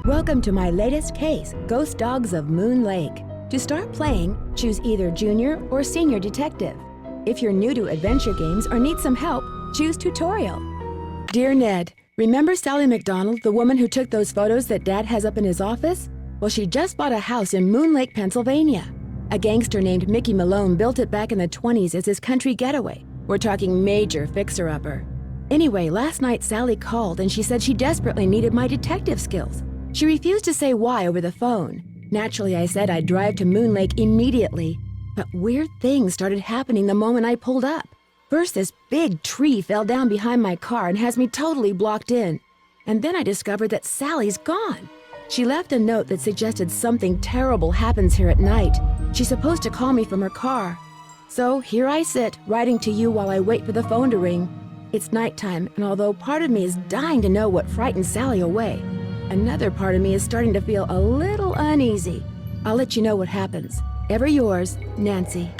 Welcome to my latest case, Ghost Dogs of Moon Lake. To start playing, choose either Junior or Senior Detective. If you're new to adventure games or need some help, choose Tutorial. Dear Ned, remember Sally McDonald, the woman who took those photos that Dad has up in his office? Well, she just bought a house in Moon Lake, Pennsylvania. A gangster named Mickey Malone built it back in the 20s as his country getaway. We're talking major fixer-upper. Anyway, last night Sally called and she said she desperately needed my detective skills. She refused to say why over the phone. Naturally, I said I'd drive to Moon Lake immediately. But weird things started happening the moment I pulled up. First, this big tree fell down behind my car and has me totally blocked in. And then I discovered that Sally's gone. She left a note that suggested something terrible happens here at night. She's supposed to call me from her car. So here I sit, writing to you while I wait for the phone to ring. It's nighttime, and although part of me is dying to know what frightened Sally away, another part of me is starting to feel a little uneasy. I'll let you know what happens. Ever yours, Nancy.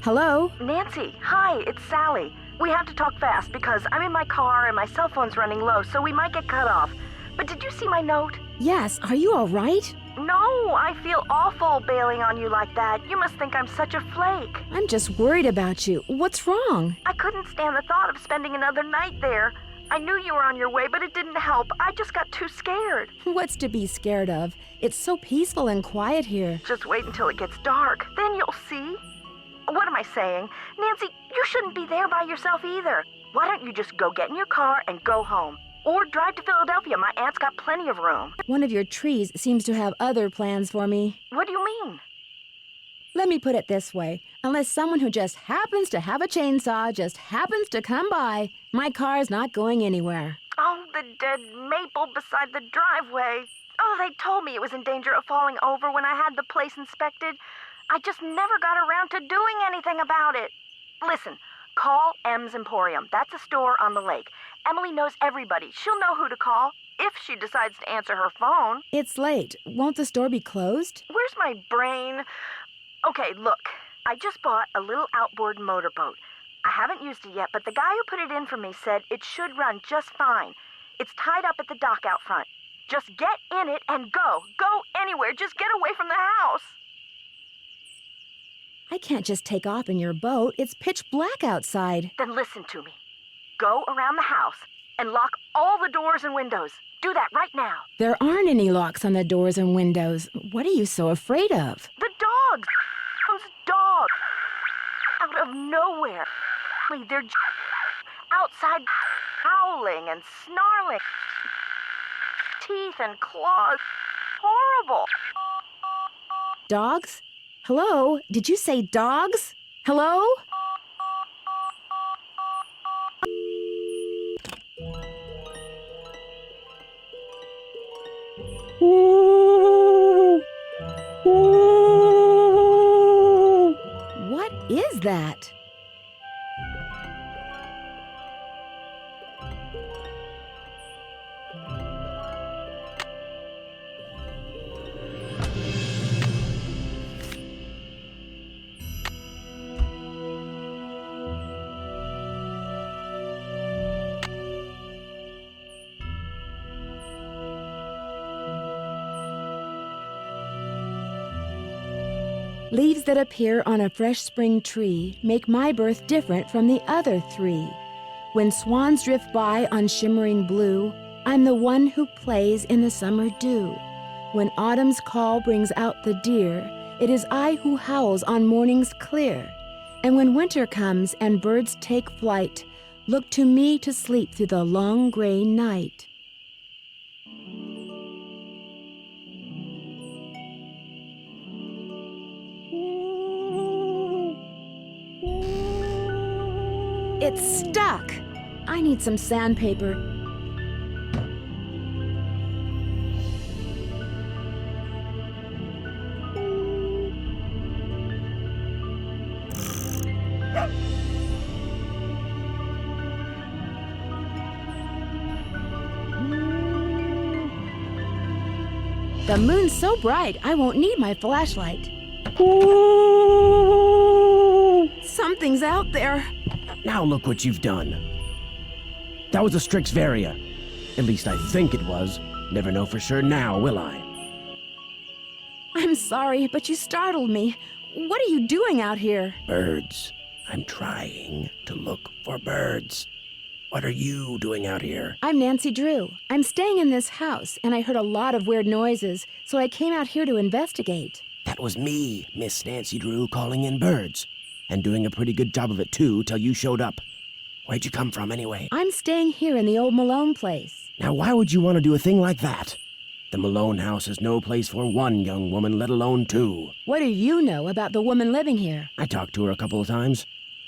Hello? Nancy, hi, it's Sally. We have to talk fast because I'm in my car and my cell phone's running low, so we might get cut off. But did you see my note? Yes, are you all right? No, I feel awful bailing on you like that. You must think I'm such a flake. I'm just worried about you. What's wrong? I couldn't stand the thought of spending another night there. I knew you were on your way, but it didn't help. I just got too scared. What's to be scared of? It's so peaceful and quiet here. Just wait until it gets dark. Then you'll see. What am I saying? Nancy, you shouldn't be there by yourself either. Why don't you just go get in your car and go home? Or drive to Philadelphia. My aunt's got plenty of room. One of your trees seems to have other plans for me. What do you mean? Let me put it this way. Unless someone who just happens to have a chainsaw just happens to come by, my car's not going anywhere. Oh, the dead maple beside the driveway. Oh, they told me it was in danger of falling over when I had the place inspected. I just never got around to doing anything about it. Listen, call M's Emporium. That's a store on the lake. Emily knows everybody. She'll know who to call if she decides to answer her phone. It's late. Won't the store be closed? Where's my brain? Okay, look. I just bought a little outboard motorboat. I haven't used it yet, but the guy who put it in for me said it should run just fine. It's tied up at the dock out front. Just get in it and go. Go anywhere. Just get away from the house. I can't just take off in your boat. It's pitch black outside. Then listen to me. Go around the house and lock all the doors and windows. Do that right now. There aren't any locks on the doors and windows. What are you so afraid of? The dogs. Those dogs. Out of nowhere. They're outside howling and snarling. Teeth and claws. Horrible. Dogs? Hello? Did you say dogs? Hello? What is that? Leaves that appear on a fresh spring tree make my birth different from the other three. When swans drift by on shimmering blue, I'm the one who plays in the summer dew. When autumn's call brings out the deer, it is I who howls on mornings clear. And when winter comes and birds take flight, look to me to sleep through the long gray night. It's stuck. I need some sandpaper. The moon's so bright, I won't need my flashlight. Ooh! Something's out there. Now look what you've done. That was a Strixvaria. At least I think it was. Never know for sure now, will I? I'm sorry, but you startled me. What are you doing out here? Birds. I'm trying to look for birds. What are you doing out here? I'm Nancy Drew. I'm staying in this house, and I heard a lot of weird noises, so I came out here to investigate. That was me, Miss Nancy Drew, calling in birds. And doing a pretty good job of it, too, till you showed up. Where'd you come from, anyway? I'm staying here in the old Malone place. Now, why would you want to do a thing like that? The Malone house is no place for one young woman, let alone two. What do you know about the woman living here? I talked to her a couple of times.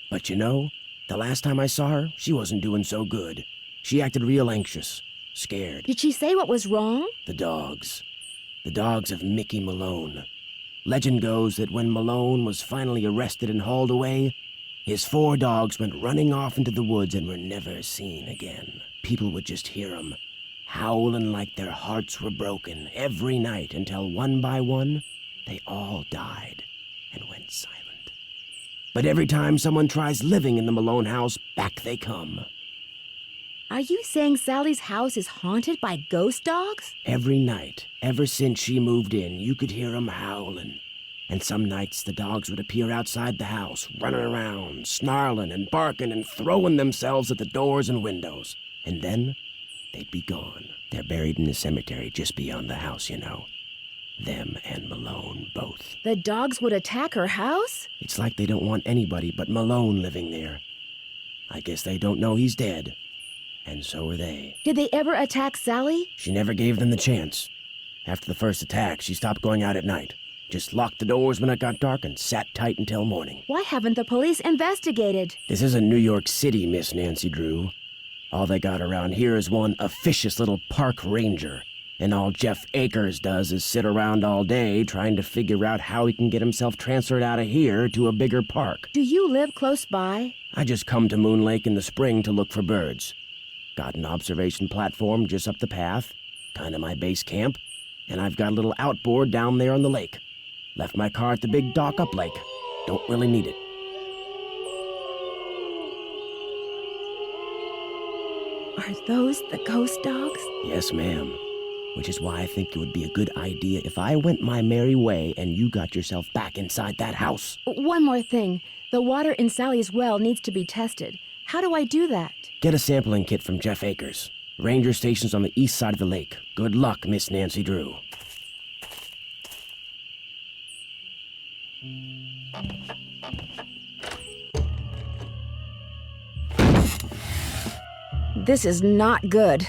But you know, the last time I saw her, she wasn't doing so good. She acted real anxious, scared. Did she say what was wrong? The dogs. The dogs of Mickey Malone. Legend goes that when Malone was finally arrested and hauled away, his 4 dogs went running off into the woods and were never seen again. People would just hear them, howling like their hearts were broken every night until one by one, they all died and went silent. But every time someone tries living in the Malone house, back they come. Are you saying Sally's house is haunted by ghost dogs? Every night, ever since she moved in, you could hear them howling. And some nights the dogs would appear outside the house, running around, snarling and barking and throwing themselves at the doors and windows. And then they'd be gone. They're buried in the cemetery just beyond the house, you know. Them and Malone, both. The dogs would attack her house? It's like they don't want anybody but Malone living there. I guess they don't know he's dead. And so are they. Did they ever attack Sally? She never gave them the chance. After the first attack, she stopped going out at night. Just locked the doors when it got dark and sat tight until morning. Why haven't the police investigated? This isn't New York City, Miss Nancy Drew. All they got around here is one officious little park ranger. And all Jeff Akers does is sit around all day trying to figure out how he can get himself transferred out of here to a bigger park. Do you live close by? I just come to Moon Lake in the spring to look for birds. Got an observation platform just up the path, kind of my base camp, and I've got a little outboard down there on the lake. Left my car at the big dock up lake. Don't really need it. Are those the ghost dogs? Yes, ma'am. Which is why I think it would be a good idea if I went my merry way and you got yourself back inside that house. One more thing. The water in Sally's well needs to be tested. How do I do that? Get a sampling kit from Jeff Akers. Ranger station's on the east side of the lake. Good luck, Miss Nancy Drew. This is not good.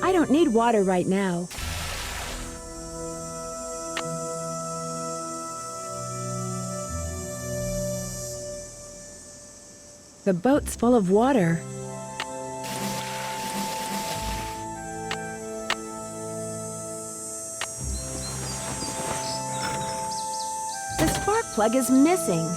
I don't need water right now. The boat's full of water. The spark plug is missing.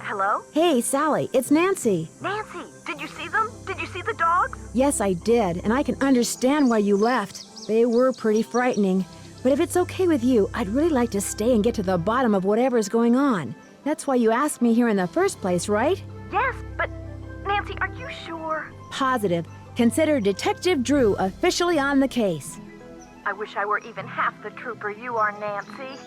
Hello? Hey, Sally, it's Nancy. Nancy, did you see them? Did you see the dogs? Yes, I did, and I can understand why you left. They were pretty frightening. But if it's okay with you, I'd really like to stay and get to the bottom of whatever's going on. That's why you asked me here in the first place, right? Yes, but Nancy, are you sure? Positive. Consider Detective Drew officially on the case. I wish I were even half the trooper you are, Nancy.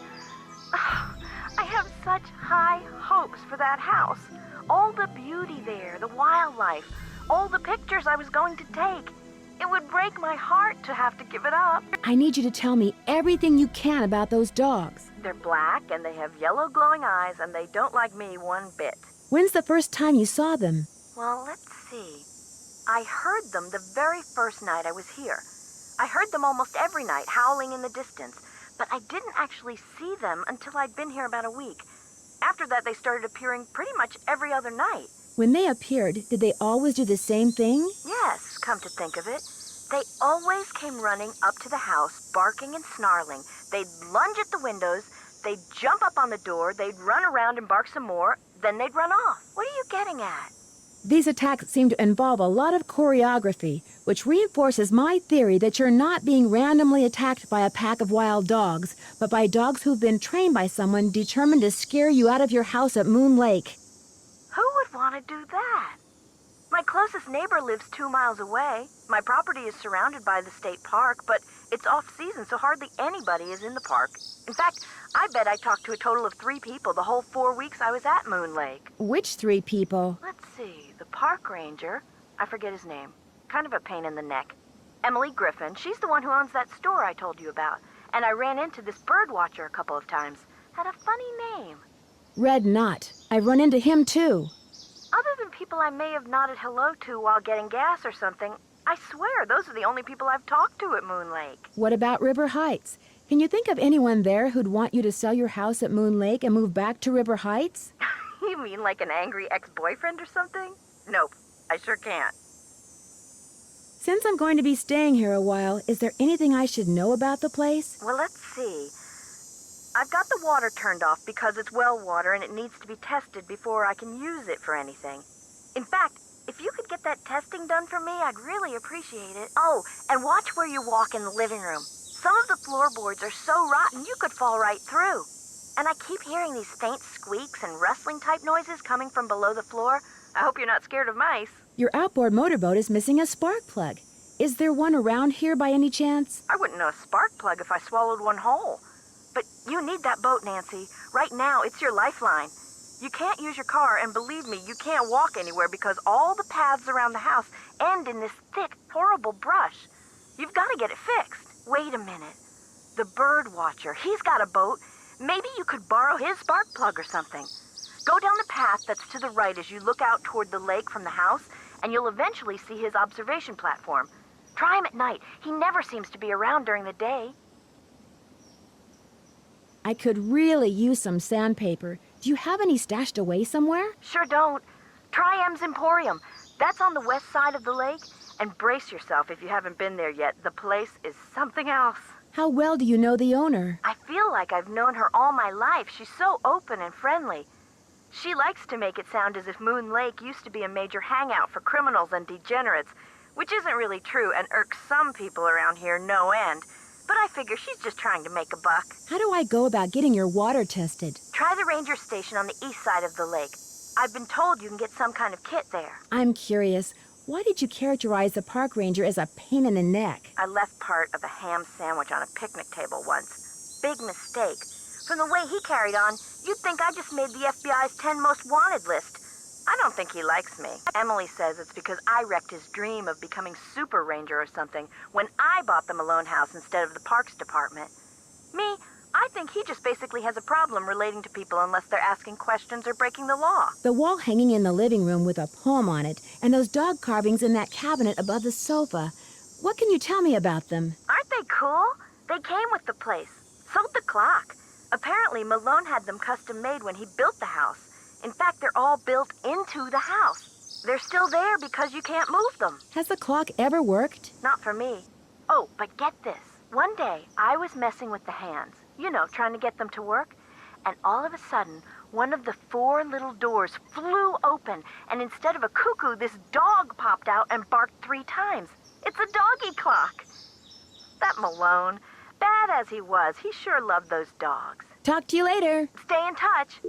I have such high hopes for that house. All the beauty there, the wildlife, all the pictures I was going to take. It would break my heart to have to give it up. I need you to tell me everything you can about those dogs. They're black and they have yellow glowing eyes and they don't like me one bit. When's the first time you saw them? Well, let's see. I heard them the very first night I was here. I heard them almost every night, howling in the distance, but I didn't actually see them until I'd been here about a week. After that, they started appearing pretty much every other night. When they appeared, did they always do the same thing? Yes, come to think of it. They always came running up to the house, barking and snarling. They'd lunge at the windows, they'd jump up on the door, they'd run around and bark some more, then they'd run off. What are you getting at? These attacks seem to involve a lot of choreography, which reinforces my theory that you're not being randomly attacked by a pack of wild dogs, but by dogs who've been trained by someone determined to scare you out of your house at Moon Lake. Who would want to do that? My closest neighbor lives 2 miles away. My property is surrounded by the state park, but it's off-season, so hardly anybody is in the park. In fact, I bet I talked to a total of 3 people the whole 4 weeks I was at Moon Lake. Which 3 people? Let's see, the park ranger, I forget his name, kind of a pain in the neck. Emily Griffin, she's the one who owns that store I told you about. And I ran into this bird watcher a couple of times. Had a funny name. Red Knot. I've run into him too. Other than people I may have nodded hello to while getting gas or something, I swear those are the only people I've talked to at Moon Lake. What about River Heights? Can you think of anyone there who'd want you to sell your house at Moon Lake and move back to River Heights? You mean like an angry ex-boyfriend or something? Nope, I sure can't. Since I'm going to be staying here a while, is there anything I should know about the place? Well, let's see. I've got the water turned off because it's well water and it needs to be tested before I can use it for anything. In fact, if you could get that testing done for me, I'd really appreciate it. Oh, and watch where you walk in the living room. Some of the floorboards are so rotten you could fall right through. And I keep hearing these faint squeaks and rustling type noises coming from below the floor. I hope you're not scared of mice. Your outboard motorboat is missing a spark plug. Is there one around here by any chance? I wouldn't know a spark plug if I swallowed one whole. But you need that boat, Nancy. Right now, it's your lifeline. You can't use your car, and believe me, you can't walk anywhere because all the paths around the house end in this thick, horrible brush. You've got to get it fixed. Wait a minute. The bird watcher, he's got a boat. Maybe you could borrow his spark plug or something. Go down the path that's to the right as you look out toward the lake from the house, and you'll eventually see his observation platform. Try him at night. He never seems to be around during the day. I could really use some sandpaper. Do you have any stashed away somewhere? Sure don't. Try M's Emporium. That's on the west side of the lake. And brace yourself if you haven't been there yet. The place is something else. How well do you know the owner? I feel like I've known her all my life. She's so open and friendly. She likes to make it sound as if Moon Lake used to be a major hangout for criminals and degenerates, which isn't really true and irks some people around here no end. But I figure she's just trying to make a buck. How do I go about getting your water tested? Try the ranger station on the east side of the lake. I've been told you can get some kind of kit there. I'm curious. Why did you characterize the park ranger as a pain in the neck? I left part of a ham sandwich on a picnic table once. Big mistake. From the way he carried on, you'd think I just made the FBI's 10 most wanted list. I don't think he likes me. Emily says it's because I wrecked his dream of becoming super ranger or something when I bought the Malone house instead of the parks department. Me, I think he just basically has a problem relating to people unless they're asking questions or breaking the law. The wall hanging in the living room with a poem on it, and those dog carvings in that cabinet above the sofa. What can you tell me about them? Aren't they cool? They came with the place. Sold the clock. Apparently, Malone had them custom made when he built the house. In fact, they're all built into the house. They're still there because you can't move them. Has the clock ever worked? Not for me. Oh, but get this. One day, I was messing with the hands, trying to get them to work, and all of a sudden, one of the 4 little doors flew open, and instead of a cuckoo, this dog popped out and barked 3 times. It's a doggy clock. That Malone, bad as he was, he sure loved those dogs. Talk to you later. Stay in touch.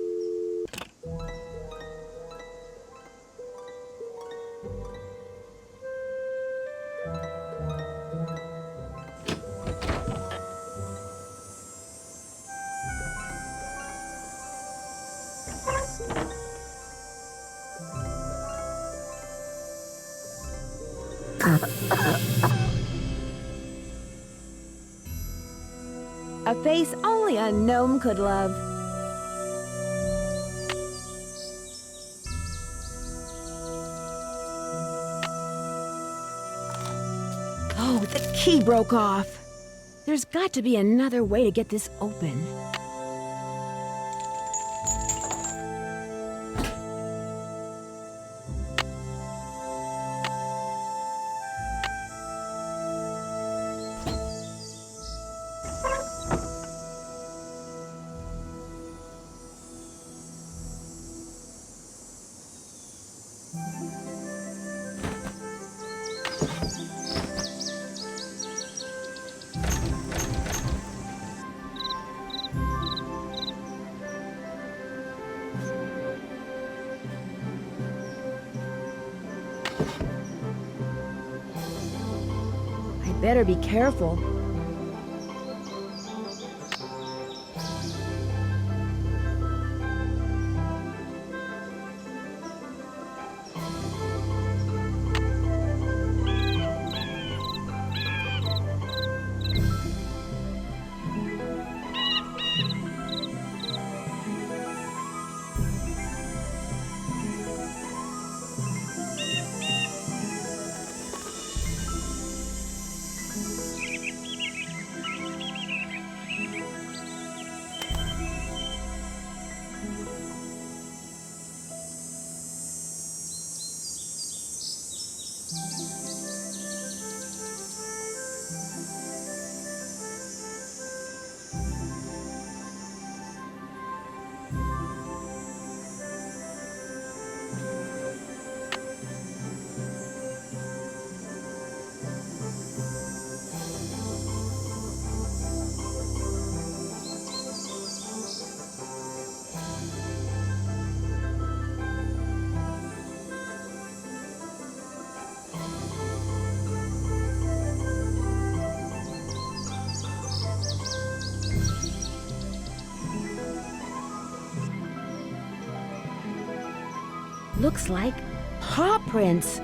A face only a gnome could love. Oh, the key broke off. There's got to be another way to get this open. Better be careful. Looks like paw prints.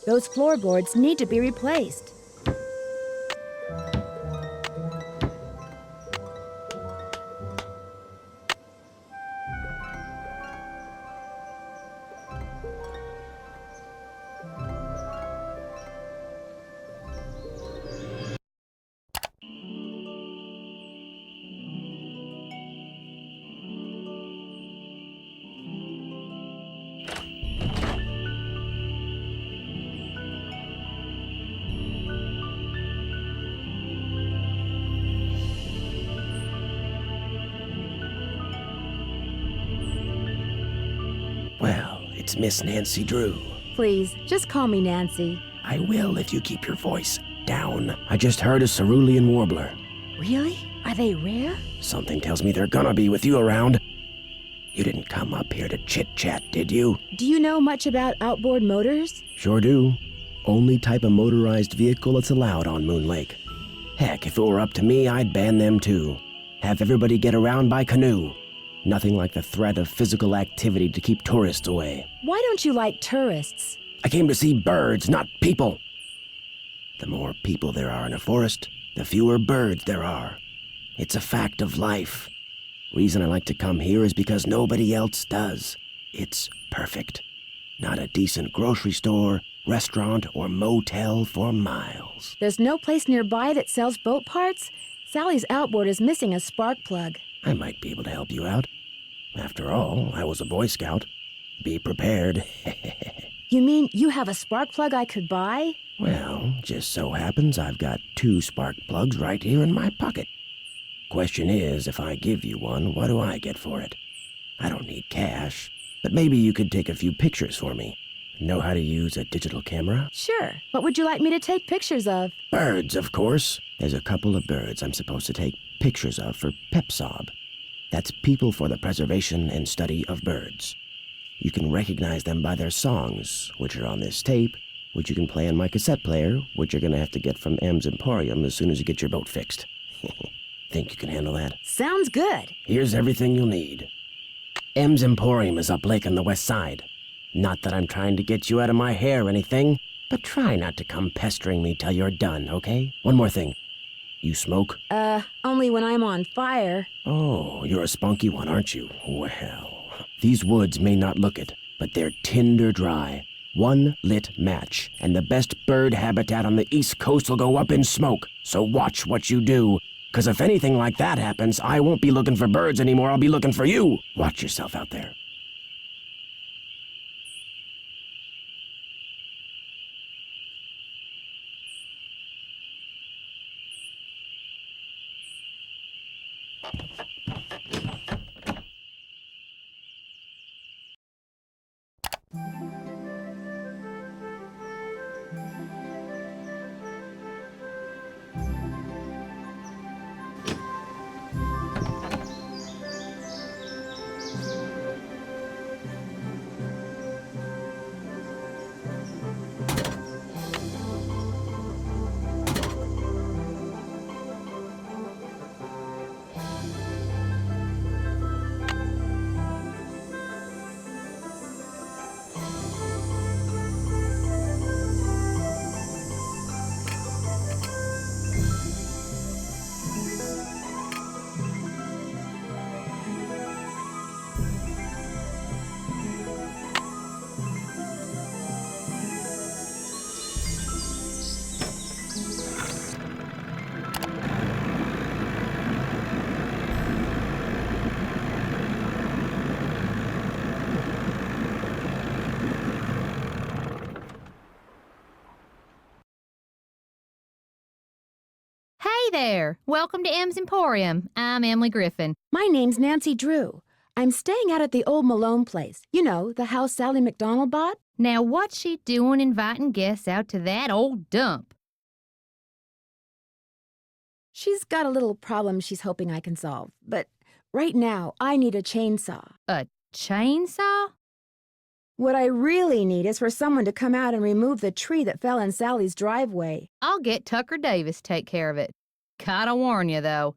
Those floorboards need to be replaced. It's Miss Nancy Drew. Please, just call me Nancy. I will if you keep your voice down. I just heard a cerulean warbler. Really? Are they rare? Something tells me they're gonna be with you around. You didn't come up here to chit-chat, did you? Do you know much about outboard motors? Sure do. Only type of motorized vehicle that's allowed on Moon Lake. Heck, if it were up to me, I'd ban them too. Have everybody get around by canoe. Nothing like the threat of physical activity to keep tourists away. Why don't you like tourists? I came to see birds, not people. The more people there are in a forest, the fewer birds there are. It's a fact of life. Reason I like to come here is because nobody else does. It's perfect. Not a decent grocery store, restaurant, or motel for miles. There's no place nearby that sells boat parts? Sally's outboard is missing a spark plug. I might be able to help you out. After all, I was a Boy Scout. Be prepared. You mean you have a spark plug I could buy? Well, just so happens I've got 2 spark plugs right here in my pocket. Question is, if I give you one, what do I get for it? I don't need cash, but maybe you could take a few pictures for me. Know how to use a digital camera? Sure. What would you like me to take pictures of? Birds, of course. There's a couple of birds I'm supposed to take pictures of for PEPSOB. That's People for the Preservation and Study of Birds. You can recognize them by their songs, which are on this tape, which you can play on my cassette player, which you're going to have to get from M's Emporium as soon as you get your boat fixed. Think you can handle that? Sounds good. Here's everything you'll need. M's Emporium is up lake on the west side. Not that I'm trying to get you out of my hair or anything, but try not to come pestering me till you're done, okay? One more thing. You smoke? Only when I'm on fire. Oh, you're a spunky one, aren't you? Well, these woods may not look it, but they're tinder dry. One lit match, and the best bird habitat on the East Coast will go up in smoke. So watch what you do, 'cause if anything like that happens, I won't be looking for birds anymore, I'll be looking for you. Watch yourself out there. Hey there! Welcome to M's Emporium. I'm Emily Griffin. My name's Nancy Drew. I'm staying out at the old Malone place. You know, the house Sally McDonald bought? Now, what's she doing inviting guests out to that old dump? She's got a little problem she's hoping I can solve. But right now, I need a chainsaw. A chainsaw? What I really need is for someone to come out and remove the tree that fell in Sally's driveway. I'll get Tucker Davis to take care of it. Gotta warn you, though.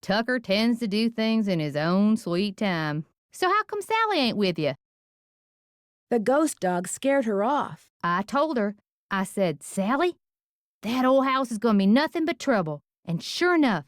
Tucker tends to do things in his own sweet time. So how come Sally ain't with you? The ghost dog scared her off. I told her. I said, Sally, that old house is gonna be nothing but trouble. And sure enough,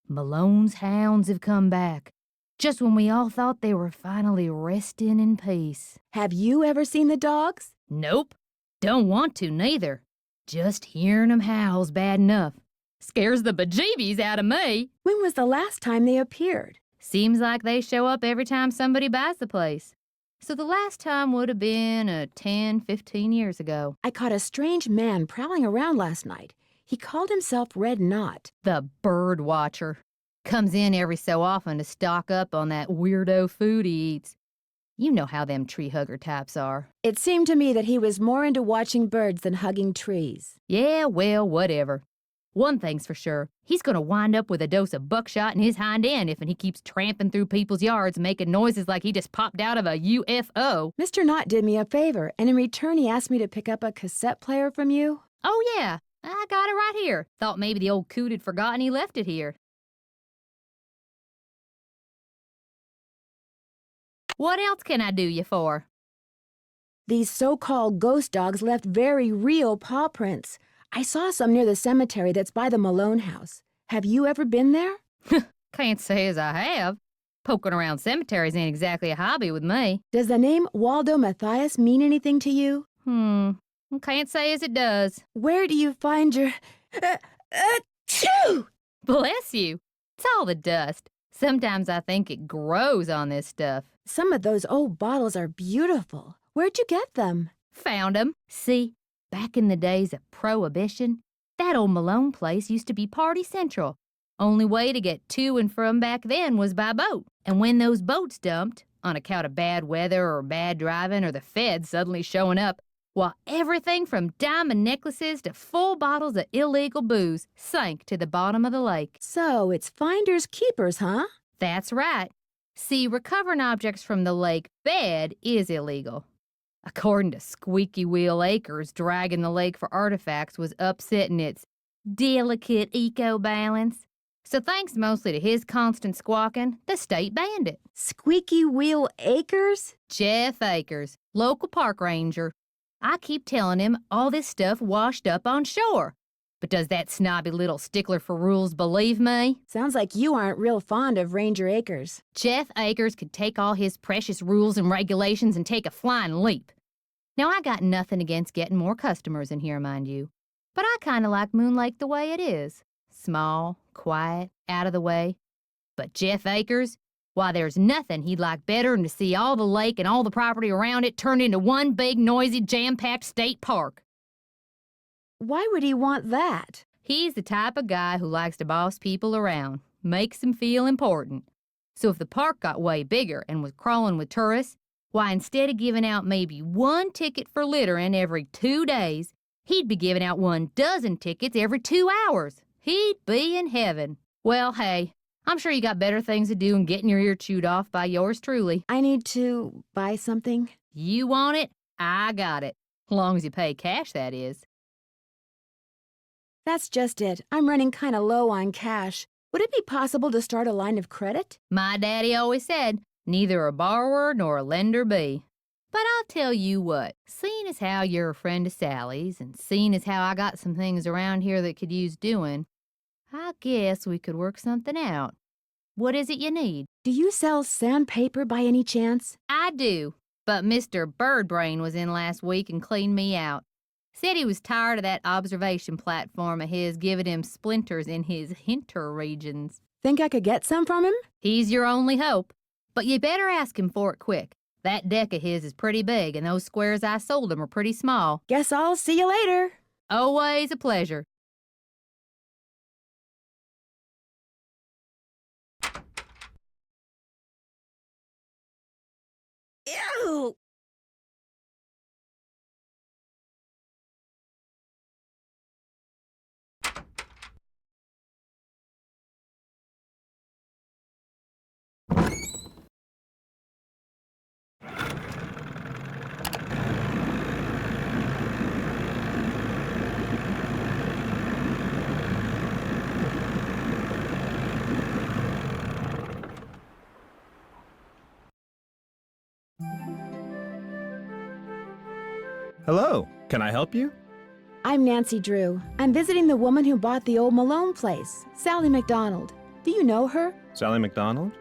Malone's hounds have come back. Just when we all thought they were finally resting in peace. Have you ever seen the dogs? Nope. Don't want to, neither. Just hearing 'em howls bad enough. Scares the bejeebies out of me. When was the last time they appeared? Seems like they show up every time somebody buys the place. So the last time would have been 10, 15 years ago. I caught a strange man prowling around last night. He called himself Red Knot. The bird watcher. Comes in every so often to stock up on that weirdo food he eats. You know how them tree hugger types are. It seemed to me that he was more into watching birds than hugging trees. Yeah, well, whatever. One thing's for sure, he's gonna wind up with a dose of buckshot in his hind end if he keeps tramping through people's yards making noises like he just popped out of a UFO. Mr. Knott did me a favor, and in return he asked me to pick up a cassette player from you. Oh yeah, I got it right here. Thought maybe the old coot had forgotten he left it here. What else can I do you for? These so-called ghost dogs left very real paw prints. I saw some near the cemetery that's by the Malone house. Have you ever been there? Can't say as I have. Poking around cemeteries ain't exactly a hobby with me. Does the name Waldo Matthias mean anything to you? Can't say as it does. Where do you find your... Achoo! Bless you. It's all the dust. Sometimes I think it grows on this stuff. Some of those old bottles are beautiful. Where'd you get them? Found 'em. See, back in the days of Prohibition, that old Malone place used to be party central. Only way to get to and from back then was by boat. And when those boats dumped, on account of bad weather or bad driving or the feds suddenly showing up, well, everything from diamond necklaces to full bottles of illegal booze sank to the bottom of the lake. So it's finders keepers, huh? That's right. See, recovering objects from the lake bed is illegal. According to Squeaky Wheel Acres, dragging the lake for artifacts was upsetting its delicate eco-balance. So thanks mostly to his constant squawking, the state banned it. Squeaky Wheel Acres? Jeff Akers, local park ranger. I keep telling him all this stuff washed up on shore. But does that snobby little stickler for rules believe me? Sounds like you aren't real fond of Ranger Acres. Jeff Akers could take all his precious rules and regulations and take a flying leap. Now, I got nothing against getting more customers in here, mind you. But I kind of like Moon Lake the way it is. Small, quiet, out of the way. But Jeff Akers, why, there's nothing he'd like better than to see all the lake and all the property around it turned into one big, noisy, jam-packed state park. Why would he want that? He's the type of guy who likes to boss people around, makes them feel important. So if the park got way bigger and was crawling with tourists, why, instead of giving out maybe one ticket for littering every 2 days, he'd be giving out 12 tickets every 2 hours. He'd be in heaven. Well, hey, I'm sure you got better things to do than getting your ear chewed off by yours truly. I need to buy something. You want it? I got it. Long as you pay cash, that is. That's just it. I'm running kind of low on cash. Would it be possible to start a line of credit? My daddy always said, neither a borrower nor a lender be. But I'll tell you what, seeing as how you're a friend of Sally's and seeing as how I got some things around here that could use doing, I guess we could work something out. What is it you need? Do you sell sandpaper by any chance? I do, but Mr. Birdbrain was in last week and cleaned me out. Said he was tired of that observation platform of his giving him splinters in his hinter regions. Think I could get some from him? He's your only hope, but you better ask him for it quick. That deck of his is pretty big, and those squares I sold him are pretty small. Guess I'll see you later. Always a pleasure. Ew! Hello, can I help you? I'm Nancy Drew. I'm visiting the woman who bought the old Malone place, Sally McDonald. Do you know her? Sally McDonald?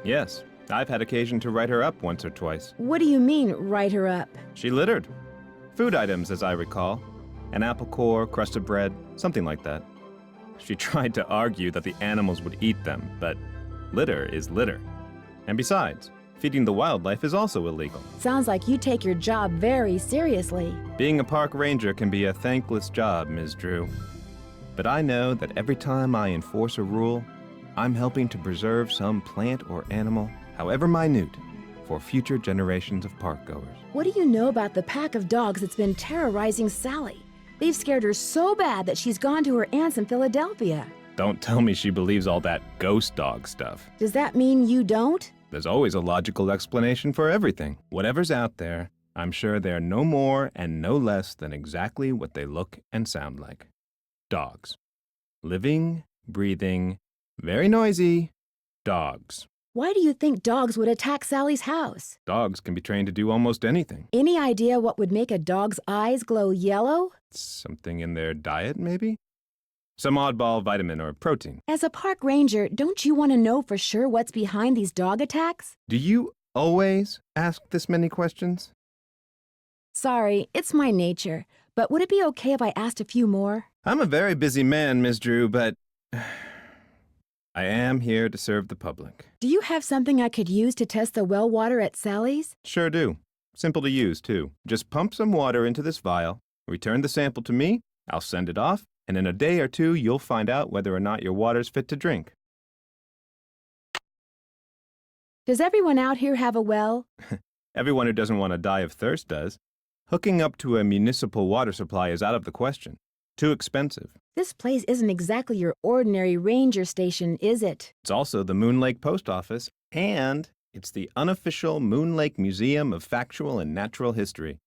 Yes, I've had occasion to write her up once or twice. What do you mean, write her up? She littered. Food items, as I recall. An apple core, crust of bread, something like that. She tried to argue that the animals would eat them, but litter is litter. And besides, feeding the wildlife is also illegal. Sounds like you take your job very seriously. Being a park ranger can be a thankless job, Ms. Drew. But I know that every time I enforce a rule, I'm helping to preserve some plant or animal, however minute, for future generations of parkgoers. What do you know about the pack of dogs that's been terrorizing Sally? They've scared her so bad that she's gone to her aunt's in Philadelphia. Don't tell me she believes all that ghost dog stuff. Does that mean you don't? There's always a logical explanation for everything. Whatever's out there, I'm sure they're no more and no less than exactly what they look and sound like. Dogs. Living, breathing, very noisy dogs. Why do you think dogs would attack Sally's house? Dogs can be trained to do almost anything. Any idea what would make a dog's eyes glow yellow? Something in their diet, maybe? Some oddball vitamin or protein. As a park ranger, don't you want to know for sure what's behind these dog attacks? Do you always ask this many questions? Sorry, it's my nature. But would it be okay if I asked a few more? I'm a very busy man, Miss Drew, but I am here to serve the public. Do you have something I could use to test the well water at Sally's? Sure do. Simple to use, too. Just pump some water into this vial, return the sample to me, I'll send it off, and in a day or two, you'll find out whether or not your water's fit to drink. Does everyone out here have a well? Everyone who doesn't want to die of thirst does. Hooking up to a municipal water supply is out of the question. Too expensive. This place isn't exactly your ordinary ranger station, is it? It's also the Moon Lake Post Office, and it's the unofficial Moon Lake Museum of Factual and Natural History.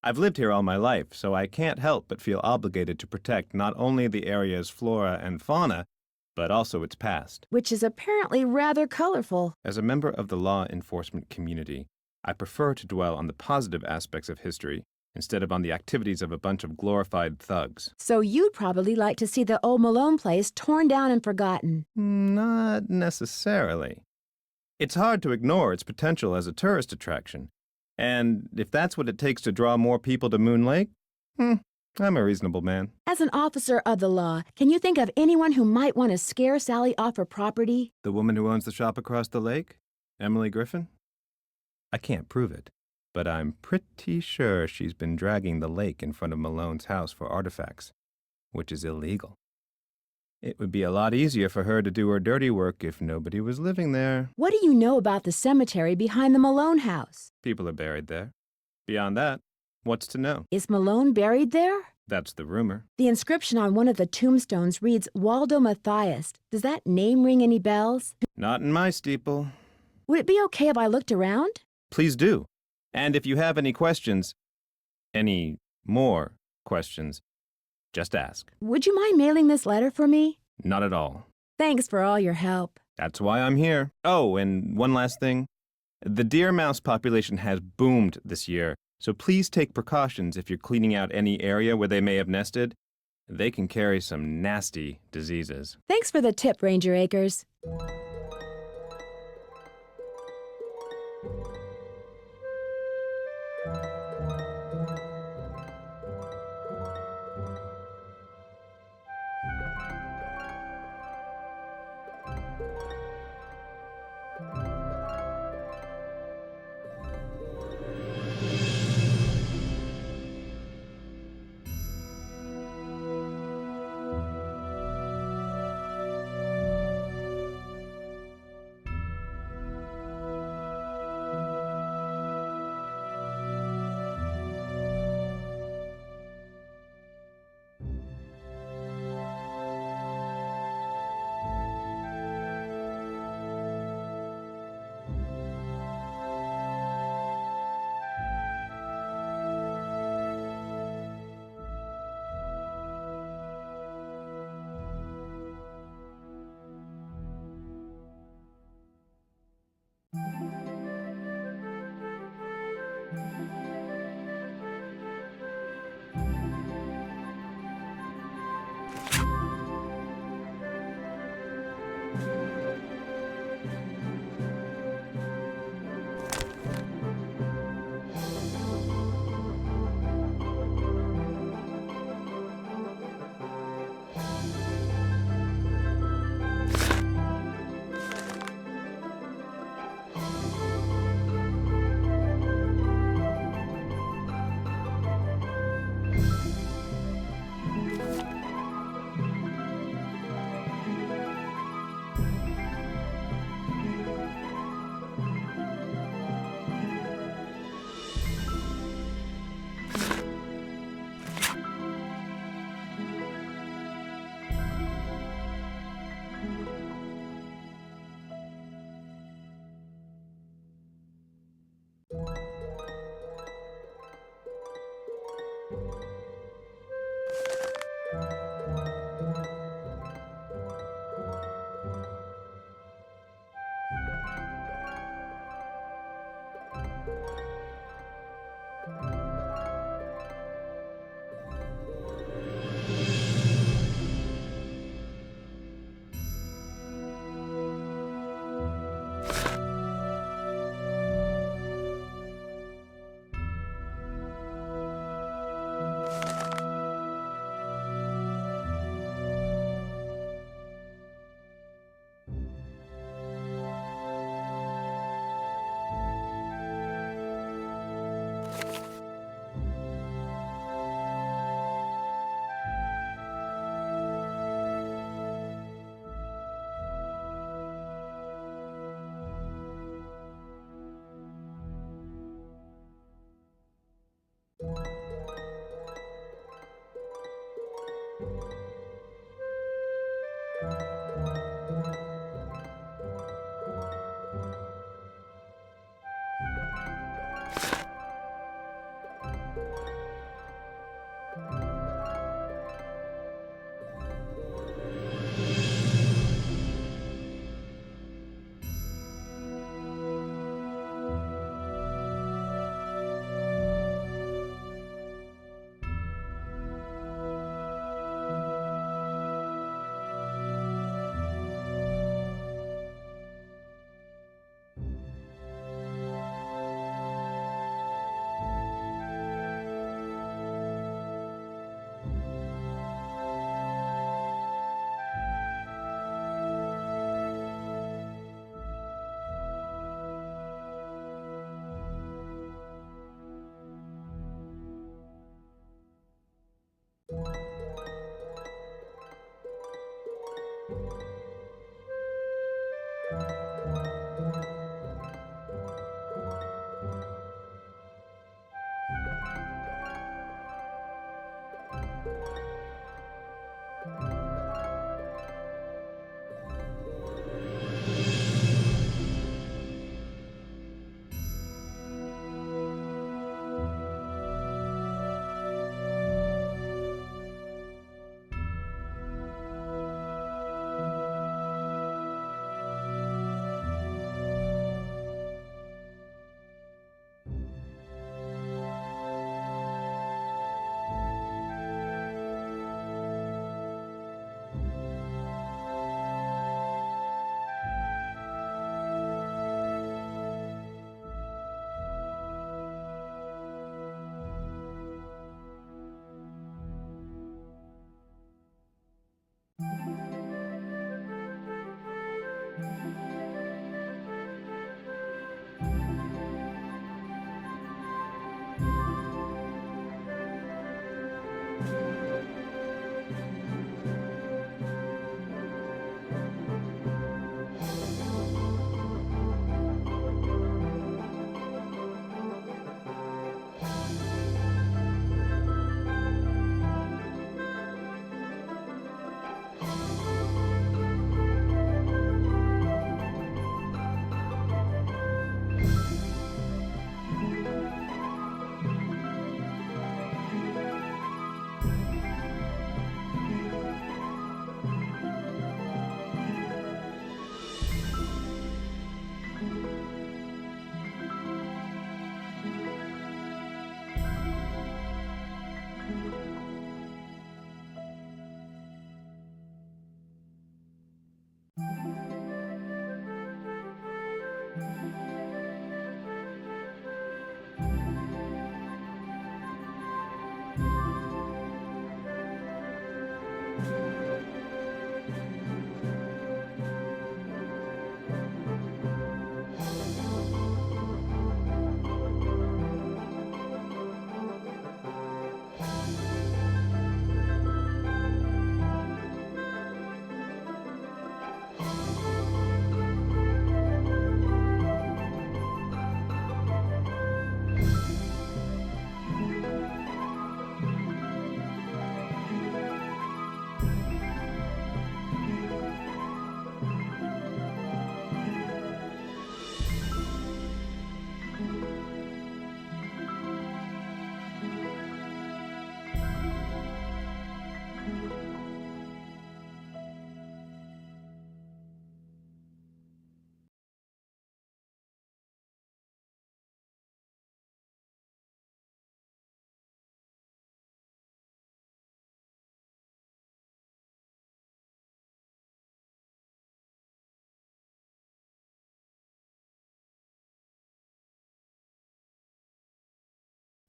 I've lived here all my life, so I can't help but feel obligated to protect not only the area's flora and fauna, but also its past. Which is apparently rather colorful. As a member of the law enforcement community, I prefer to dwell on the positive aspects of history instead of on the activities of a bunch of glorified thugs. So you'd probably like to see the old Malone place torn down and forgotten. Not necessarily. It's hard to ignore its potential as a tourist attraction. And if that's what it takes to draw more people to Moon Lake, I'm a reasonable man. As an officer of the law, can you think of anyone who might want to scare Sally off her property? The woman who owns the shop across the lake? Emily Griffin? I can't prove it, but I'm pretty sure she's been dragging the lake in front of Malone's house for artifacts, which is illegal. It would be a lot easier for her to do her dirty work if nobody was living there. What do you know about the cemetery behind the Malone house? People are buried there. Beyond that, what's to know? Is Malone buried there? That's the rumor. The inscription on one of the tombstones reads Waldo Matthias. Does that name ring any bells? Not in my steeple. Would it be okay if I looked around? Please do. And if you have any questions, any more questions, just ask. Would you mind mailing this letter for me? Not at all. Thanks for all your help. That's why I'm here. Oh, and one last thing. The deer mouse population has boomed this year, so please take precautions if you're cleaning out any area where they may have nested. They can carry some nasty diseases. Thanks for the tip, Ranger Acres.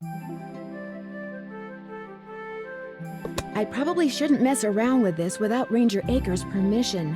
I probably shouldn't mess around with this without Ranger Acres' permission.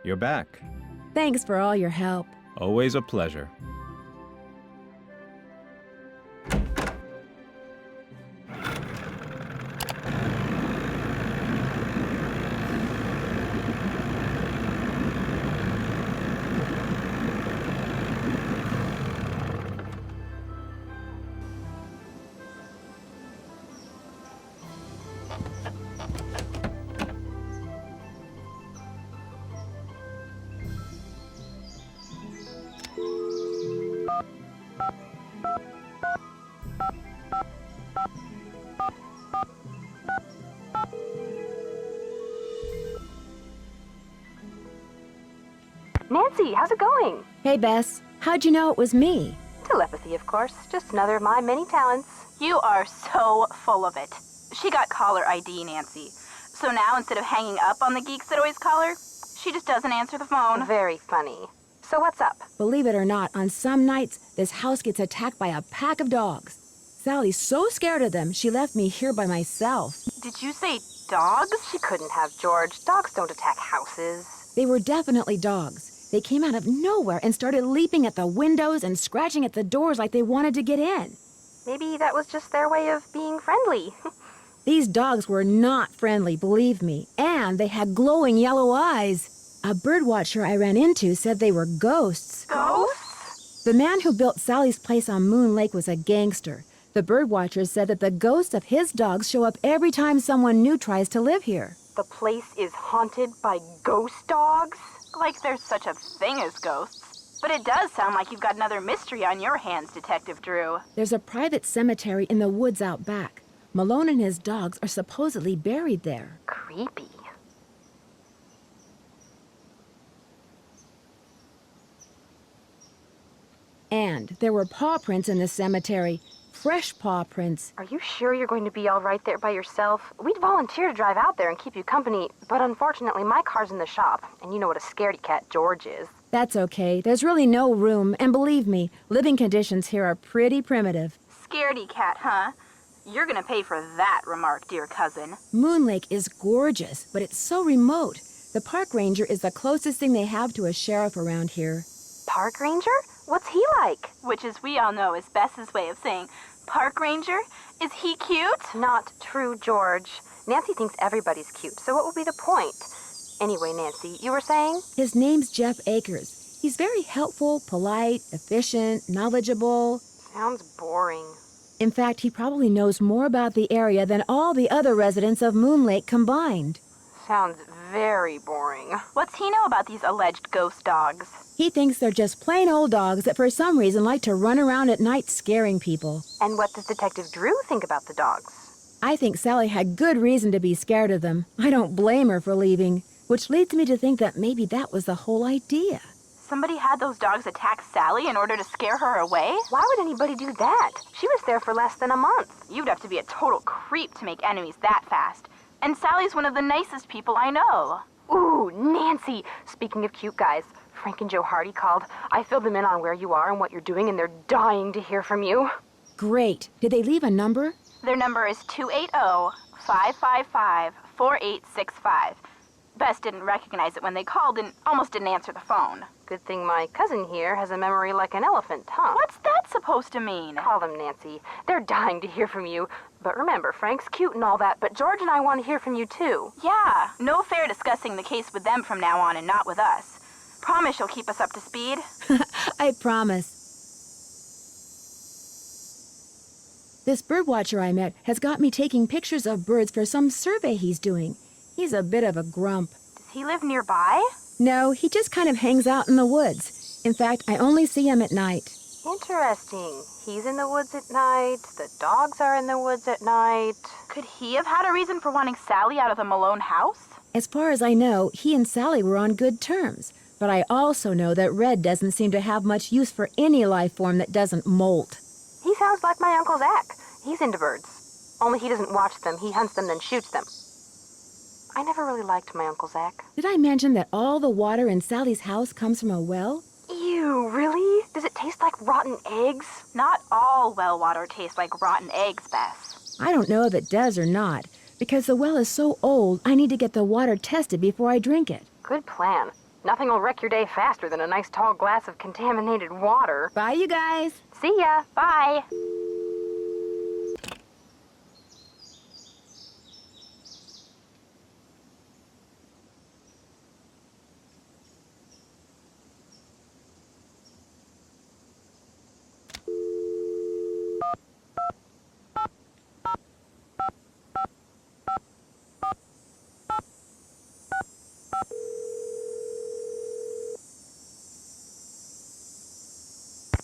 You're back. Thanks for all your help. Always a pleasure. Nancy, how's it going? Hey, Bess, how'd you know it was me? Telepathy, of course. Just another of my many talents. You are so full of it. She got caller ID, Nancy. So now, instead of hanging up on the geeks that always call her, she just doesn't answer the phone. Very funny. So what's up? Believe it or not, on some nights, this house gets attacked by a pack of dogs. Sally's so scared of them, she left me here by myself. Did you say dogs? She couldn't have, George. Dogs don't attack houses. They were definitely dogs. They came out of nowhere and started leaping at the windows and scratching at the doors like they wanted to get in. Maybe that was just their way of being friendly. These dogs were not friendly, believe me, and they had glowing yellow eyes. A birdwatcher I ran into said they were ghosts. Ghosts? The man who built Sally's place on Moon Lake was a gangster. The birdwatcher said that the ghosts of his dogs show up every time someone new tries to live here. The place is haunted by ghost dogs? Like there's such a thing as ghosts. But it does sound like you've got another mystery on your hands, Detective Drew. There's a private cemetery in the woods out back. Malone and his dogs are supposedly buried there. Creepy. And there were paw prints in the cemetery. Fresh paw prints. Are you sure you're going to be all right there by yourself? We'd volunteer to drive out there and keep you company, but unfortunately my car's in the shop, and you know what a scaredy cat George is. That's okay. There's really no room, and believe me, living conditions here are pretty primitive. Scaredy cat, huh? You're gonna pay for that remark, dear cousin. Moon Lake is gorgeous, but it's so remote. The park ranger is the closest thing they have to a sheriff around here. Park ranger? What's he like? Which, as we all know, is Bess's way of saying, park ranger? Is he cute? Not true, George. Nancy thinks everybody's cute, so what will be the point? Anyway, Nancy, you were saying? His name's Jeff Akers. He's very helpful, polite, efficient, knowledgeable. Sounds boring. In fact, he probably knows more about the area than all the other residents of Moon Lake combined. Sounds very boring. What's he know about these alleged ghost dogs? He thinks they're just plain old dogs that for some reason like to run around at night scaring people. And what does Detective Drew think about the dogs? I think Sally had good reason to be scared of them. I don't blame her for leaving, which leads me to think that maybe that was the whole idea. Somebody had those dogs attack Sally in order to scare her away? Why would anybody do that? She was there for less than a month. You'd have to be a total creep to make enemies that fast. And Sally's one of the nicest people I know. Ooh, Nancy! Speaking of cute guys, Frank and Joe Hardy called. I filled them in on where you are and what you're doing, and they're dying to hear from you. Great. Did they leave a number? Their number is 280-555-4865. Bess didn't recognize it when they called and almost didn't answer the phone. Good thing my cousin here has a memory like an elephant, huh? What's that supposed to mean? Call them, Nancy. They're dying to hear from you. But remember, Frank's cute and all that, but George and I want to hear from you, too. Yeah, no fair discussing the case with them from now on and not with us. Promise you'll keep us up to speed? I promise. This birdwatcher I met has got me taking pictures of birds for some survey he's doing. He's a bit of a grump. Does he live nearby? No, he just kind of hangs out in the woods. In fact, I only see him at night. Interesting. He's in the woods at night. The dogs are in the woods at night. Could he have had a reason for wanting Sally out of the Malone house? As far as I know, he and Sally were on good terms. But I also know that Red doesn't seem to have much use for any life form that doesn't molt. He sounds like my Uncle Zach. He's into birds. Only he doesn't watch them. He hunts them, then shoots them. I never really liked my Uncle Zach. Did I mention that all the water in Sally's house comes from a well? Ew, really? Does it taste like rotten eggs? Not all well water tastes like rotten eggs, Bess. I don't know if it does or not. Because the well is so old, I need to get the water tested before I drink it. Good plan. Nothing will wreck your day faster than a nice tall glass of contaminated water. Bye, you guys. See ya. Bye.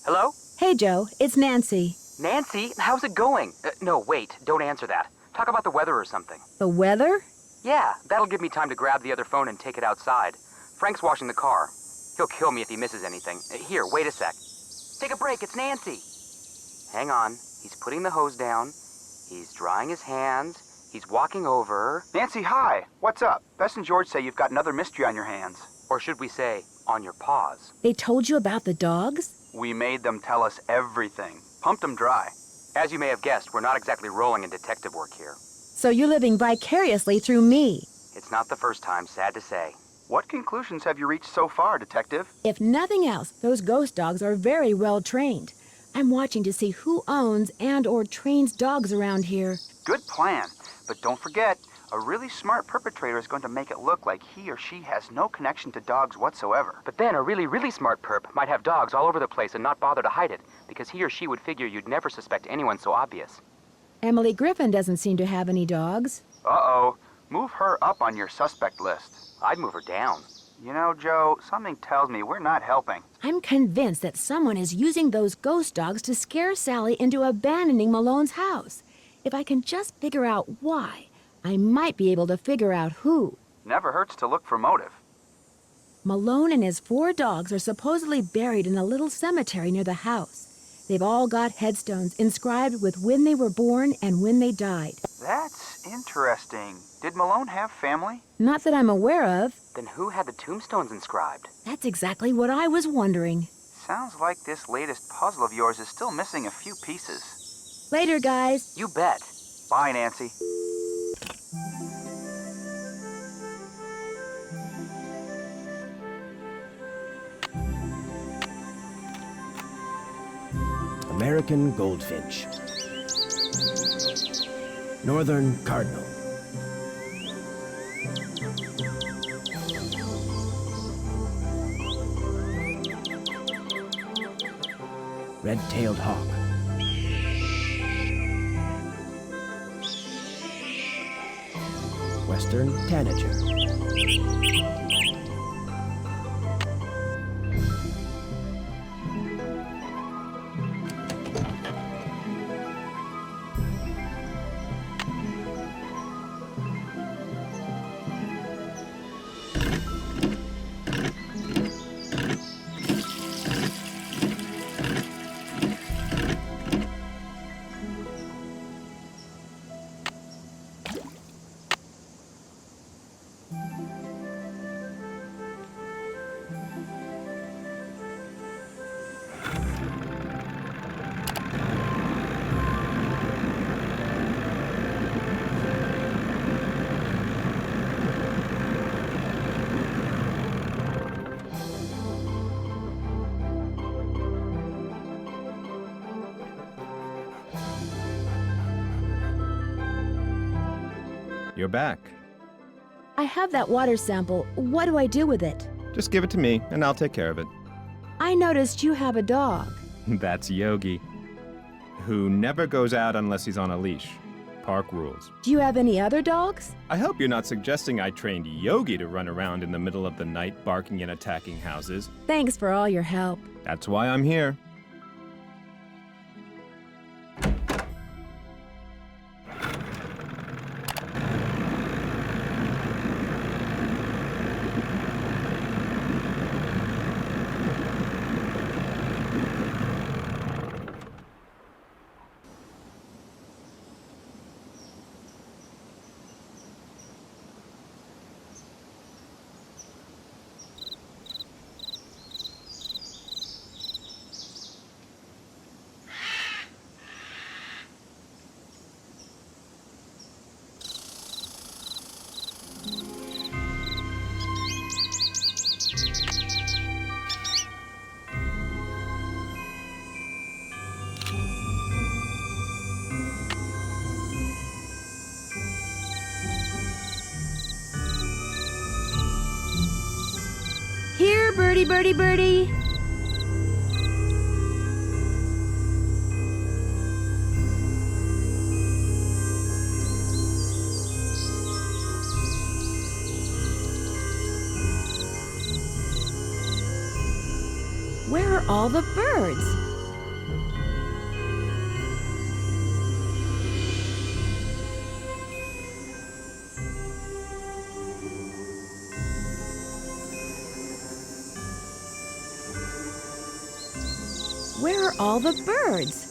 Hello? Hey, Joe. It's Nancy. Nancy, how's it going? No, wait, don't answer that. Talk about the weather or something. The weather? Yeah, that'll give me time to grab the other phone and take it outside. Frank's washing the car. He'll kill me if he misses anything. Here, wait a sec. Take a break, it's Nancy. Hang on, he's putting the hose down. He's drying his hands. He's walking over. Nancy, hi. What's up? Bess and George say you've got another mystery on your hands. Or should we say, on your paws. They told you about the dogs? We made them tell us everything. Pumped them dry. As you may have guessed, we're not exactly rolling in detective work here. So you're living vicariously through me. It's not the first time, sad to say. What conclusions have you reached so far, Detective? If nothing else, those ghost dogs are very well trained. I'm watching to see who owns and/or trains dogs around here. Good plan. But don't forget, a really smart perpetrator is going to make it look like he or she has no connection to dogs whatsoever. But then a really, really smart perp might have dogs all over the place and not bother to hide it, because he or she would figure you'd never suspect anyone so obvious. Emily Griffin doesn't seem to have any dogs. Uh-oh. Move her up on your suspect list. I'd move her down. You know, Joe, something tells me we're not helping. I'm convinced that someone is using those ghost dogs to scare Sally into abandoning Malone's house. If I can just figure out why, I might be able to figure out who. Never hurts to look for motive. Malone and his 4 dogs are supposedly buried in a little cemetery near the house. They've all got headstones inscribed with when they were born and when they died. That's interesting. Did Malone have family? Not that I'm aware of. Then who had the tombstones inscribed? That's exactly what I was wondering. Sounds like this latest puzzle of yours is still missing a few pieces. Later, guys. You bet. Bye, Nancy. American goldfinch. Northern cardinal. Red-tailed hawk. Western tanager. You're back. I have that water sample. What do I do with it? Just give it to me, and I'll take care of it. I noticed you have a dog. That's Yogi, who never goes out unless he's on a leash. Park rules. Do you have any other dogs? I hope you're not suggesting I trained Yogi to run around in the middle of the night barking and attacking houses. Thanks for all your help. That's why I'm here. birdie, birdie, birdie. Where are all the birds? Where are all the birds?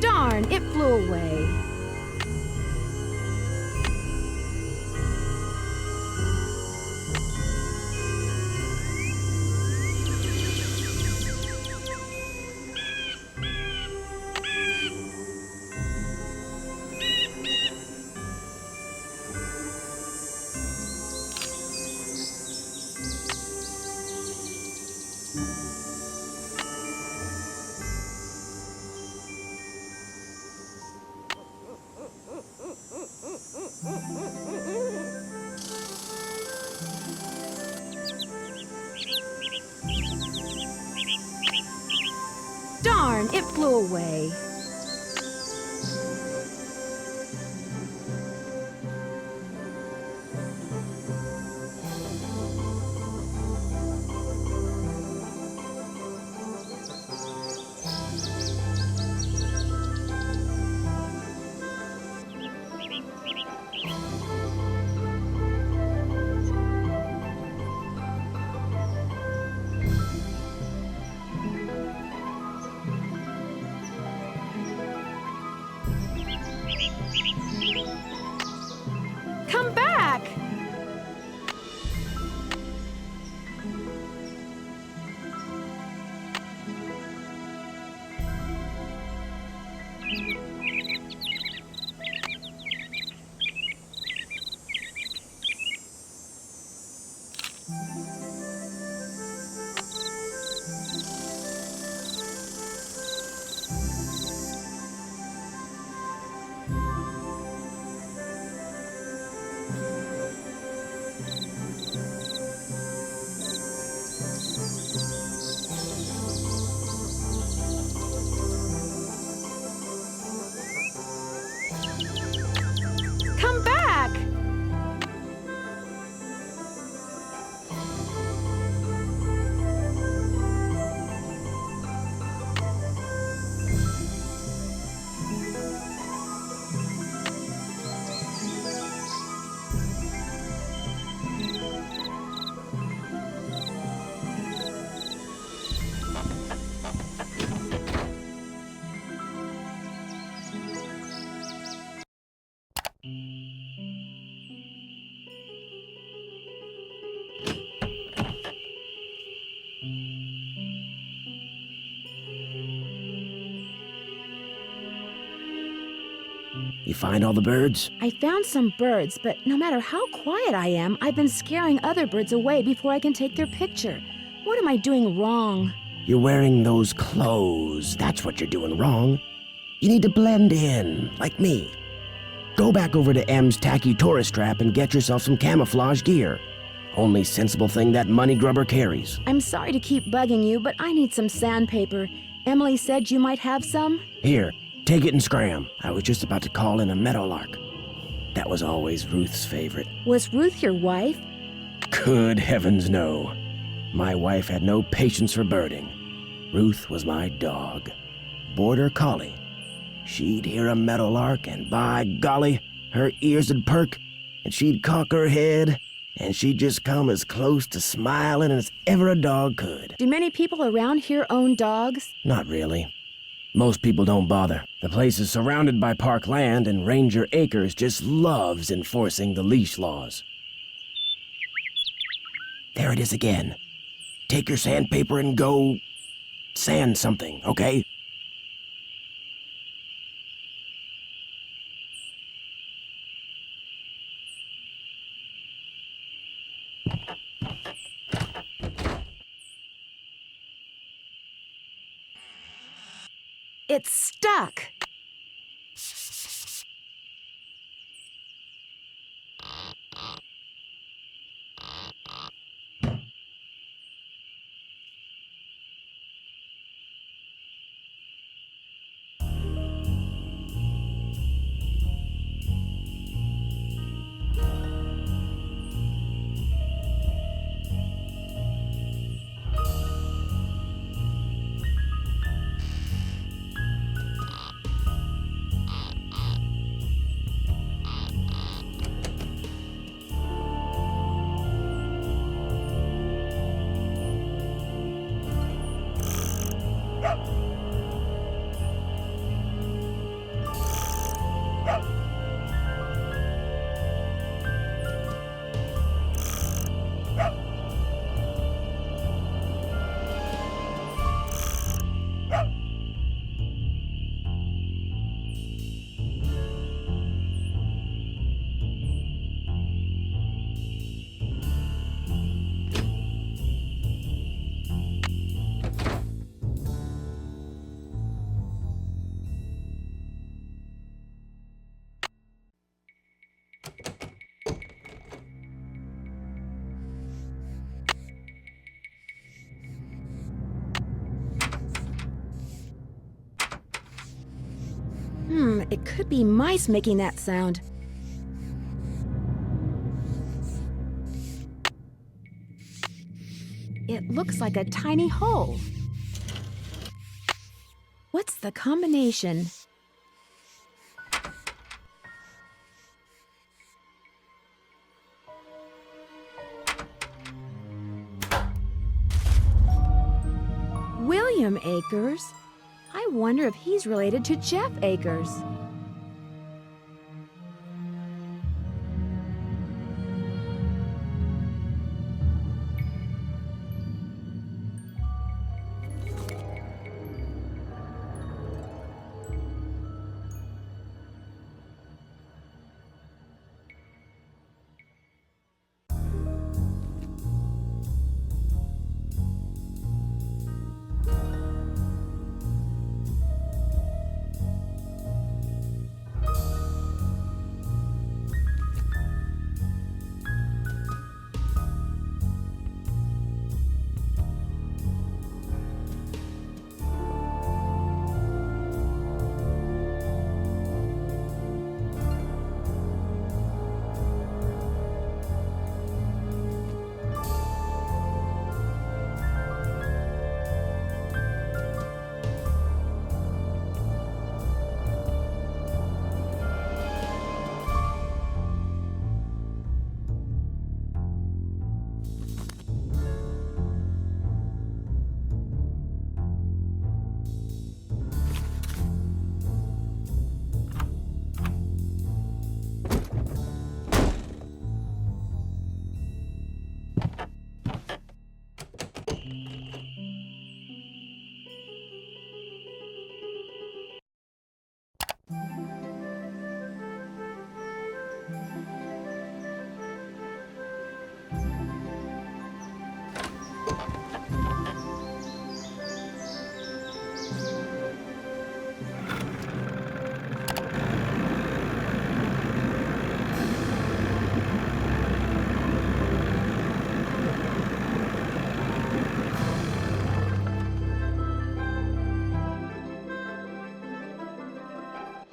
Darn, it flew away. Darn, it flew away. Come back! Come back! You find all the birds? I found some birds, but no matter how quiet I am, I've been scaring other birds away before I can take their picture. What am I doing wrong? You're wearing those clothes. That's what you're doing wrong. You need to blend in, like me. Go back over to M's tacky tourist trap and get yourself some camouflage gear. Only sensible thing that money grubber carries. I'm sorry to keep bugging you, but I need some sandpaper. Emily said you might have some. Here, take it and scram. I was just about to call in a meadowlark. That was always Ruth's favorite. Was Ruth your wife? Good heavens, no. My wife had no patience for birding. Ruth was my dog. Border collie. She'd hear a meadowlark, and by golly, her ears would perk, and she'd cock her head, and she'd just come as close to smiling as ever a dog could. Do many people around here own dogs? Not really. Most people don't bother. The place is surrounded by park land, and Ranger Acres just loves enforcing the leash laws. There it is again. Take your sandpaper and go sand something, okay? It's stuck. It could be mice making that sound. It looks like a tiny hole. What's the combination? William Acres? I wonder if he's related to Jeff Acres.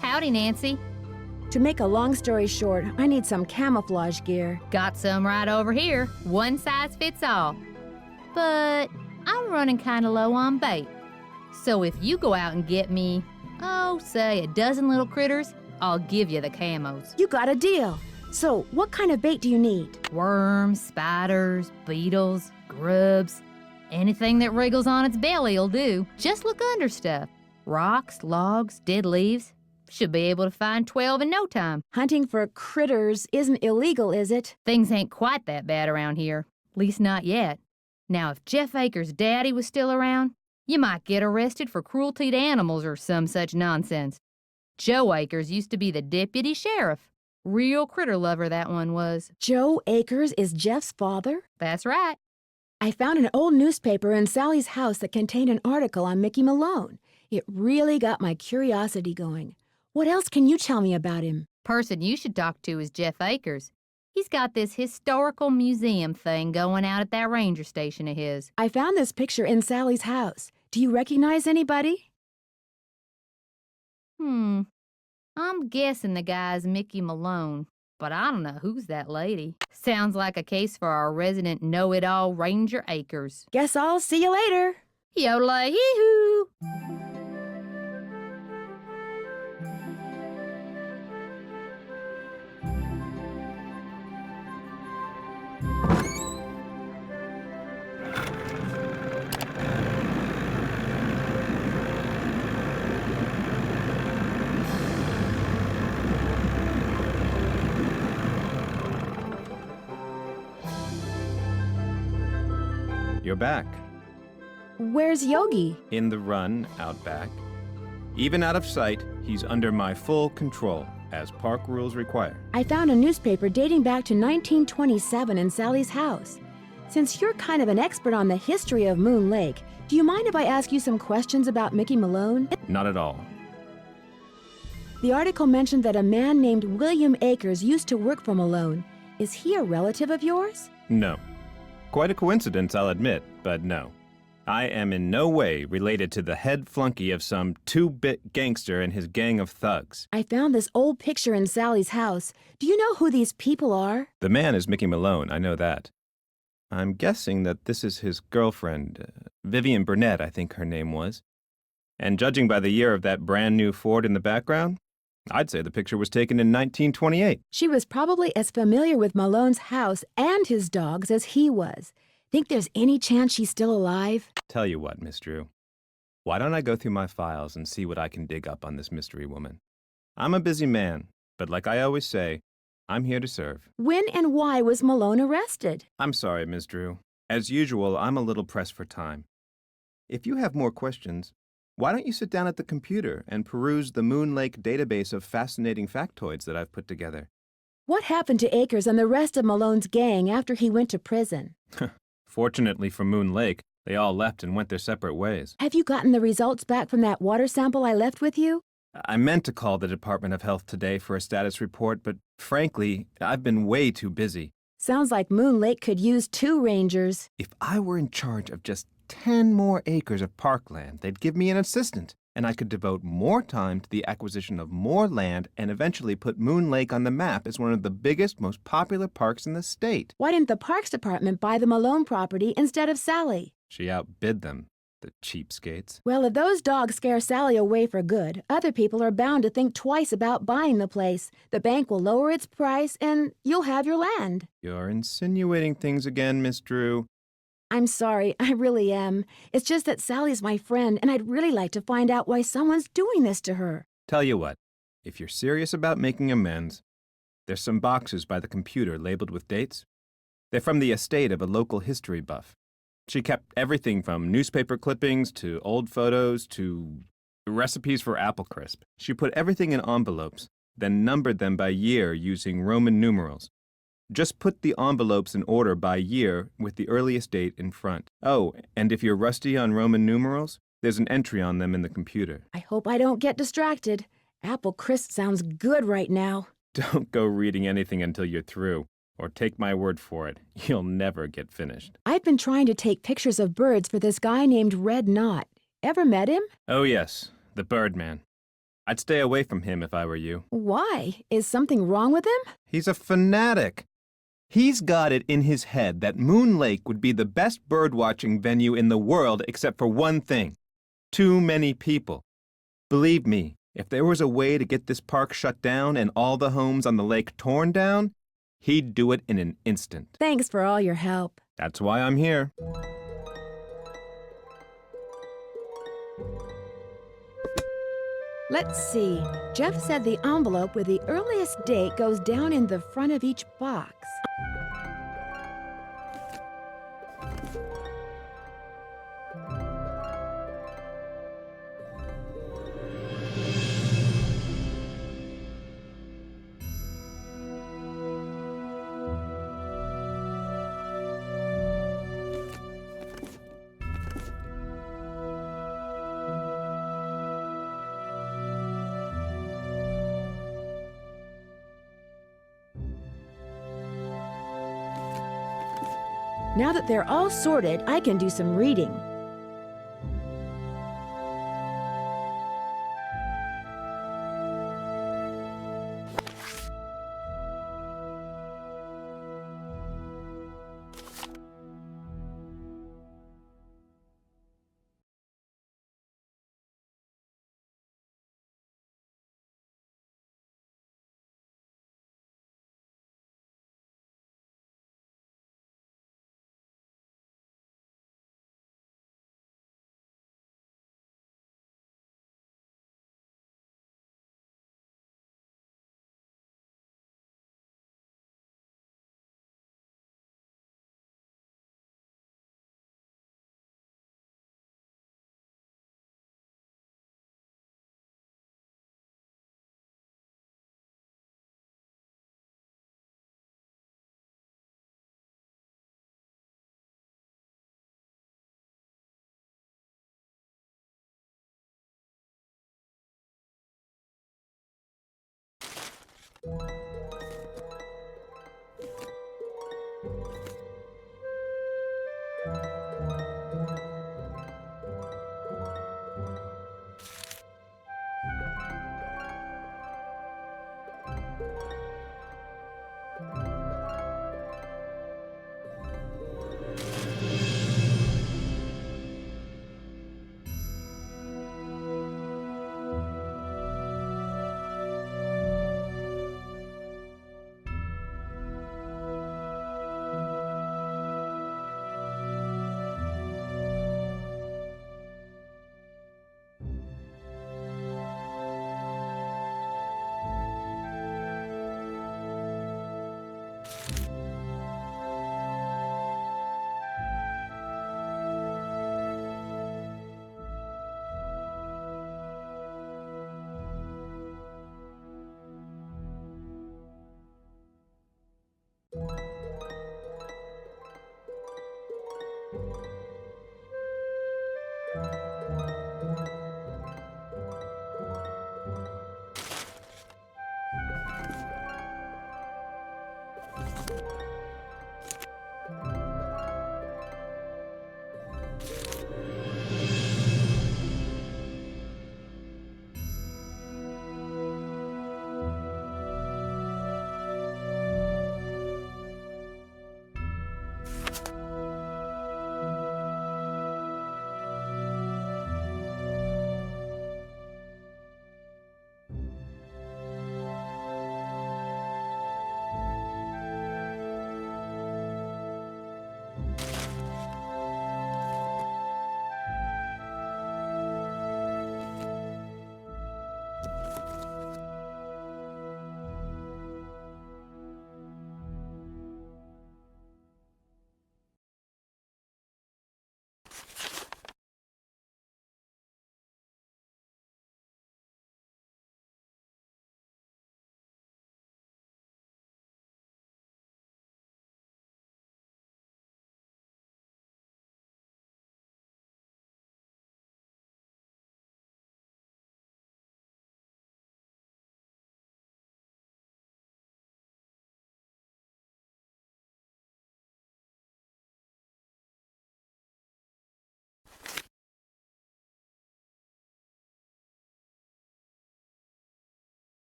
Howdy, Nancy. To make a long story short, I need some camouflage gear. Got some right over here. One size fits all. But I'm running kind of low on bait. So if you go out and get me, say a dozen little critters, I'll give you the camos. You got a deal. So, what kind of bait do you need? Worms, spiders, beetles, grubs. Anything that wriggles on its belly'll do. Just look under stuff. Rocks, logs, dead leaves. Should be able to find 12 in no time. Hunting for critters isn't illegal, is it? Things ain't quite that bad around here. Least not yet. Now, if Jeff Akers' daddy was still around, you might get arrested for cruelty to animals or some such nonsense. Joe Akers used to be the deputy sheriff. Real critter lover, that one was. Joe Akers is Jeff's father? That's right. I found an old newspaper in Sally's house that contained an article on Mickey Malone. It really got my curiosity going. What else can you tell me about him? Person you should talk to is Jeff Akers. He's got this historical museum thing going out at that ranger station of his. I found this picture in Sally's house. Do you recognize anybody? I'm guessing the guy's Mickey Malone, but I don't know who's that lady. Sounds like a case for our resident know-it-all Ranger Akers. Guess I'll see you later. Yodelay-hee-hoo! You're back. Where's Yogi? In the run, out back. Even out of sight, he's under my full control, as park rules require. I found a newspaper dating back to 1927 in Sally's house. Since you're kind of an expert on the history of Moon Lake, do you mind if I ask you some questions about Mickey Malone? Not at all. The article mentioned that a man named William Akers used to work for Malone. Is he a relative of yours? No. Quite a coincidence, I'll admit, but no. I am in no way related to the head flunky of some two-bit gangster and his gang of thugs. I found this old picture in Sally's house. Do you know who these people are? The man is Mickey Malone, I know that. I'm guessing that this is his girlfriend, Vivian Burnett, I think her name was. And judging by the year of that brand new Ford in the background, I'd say the picture was taken in 1928. She was probably as familiar with Malone's house and his dogs as he was. Think there's any chance she's still alive? Tell you what, Miss Drew. Why don't I go through my files and see what I can dig up on this mystery woman? I'm a busy man, but like I always say, I'm here to serve. When and why was Malone arrested? I'm sorry, Miss Drew. As usual, I'm a little pressed for time. If you have more questions, why don't you sit down at the computer and peruse the Moon Lake database of fascinating factoids that I've put together? What happened to Akers and the rest of Malone's gang after he went to prison? Fortunately for Moon Lake, they all left and went their separate ways. Have you gotten the results back from that water sample I left with you? I meant to call the Department of Health today for a status report, but frankly, I've been way too busy. Sounds like Moon Lake could use 2 rangers. If I were in charge of just 10 more acres of parkland, they'd give me an assistant, and I could devote more time to the acquisition of more land and eventually put Moon Lake on the map as one of the biggest, most popular parks in the state. Why didn't the Parks Department buy the Malone property instead of Sally? She outbid them, the cheapskates. Well, if those dogs scare Sally away for good, other people are bound to think twice about buying the place. The bank will lower its price, and you'll have your land. You're insinuating things again, Miss Drew. I'm sorry, I really am. It's just that Sally's my friend, and I'd really like to find out why someone's doing this to her. Tell you what, if you're serious about making amends, there's some boxes by the computer labeled with dates. They're from the estate of a local history buff. She kept everything from newspaper clippings to old photos to recipes for apple crisp. She put everything in envelopes, then numbered them by year using Roman numerals. Just put the envelopes in order by year with the earliest date in front. Oh, and if you're rusty on Roman numerals, there's an entry on them in the computer. I hope I don't get distracted. Apple crisp sounds good right now. Don't go reading anything until you're through, or take my word for it, you'll never get finished. I've been trying to take pictures of birds for this guy named Red Knot. Ever met him? Oh yes, the Birdman. I'd stay away from him if I were you. Why? Is something wrong with him? He's a fanatic. He's got it in his head that Moon Lake would be the best birdwatching venue in the world except for one thing: too many people. Believe me, if there was a way to get this park shut down and all the homes on the lake torn down, He'd do it in an instant. Thanks for all your help. That's why I'm here. Let's see. Jeff said the envelope with the earliest date goes down in the front of each box. Now that they're all sorted, I can do some reading.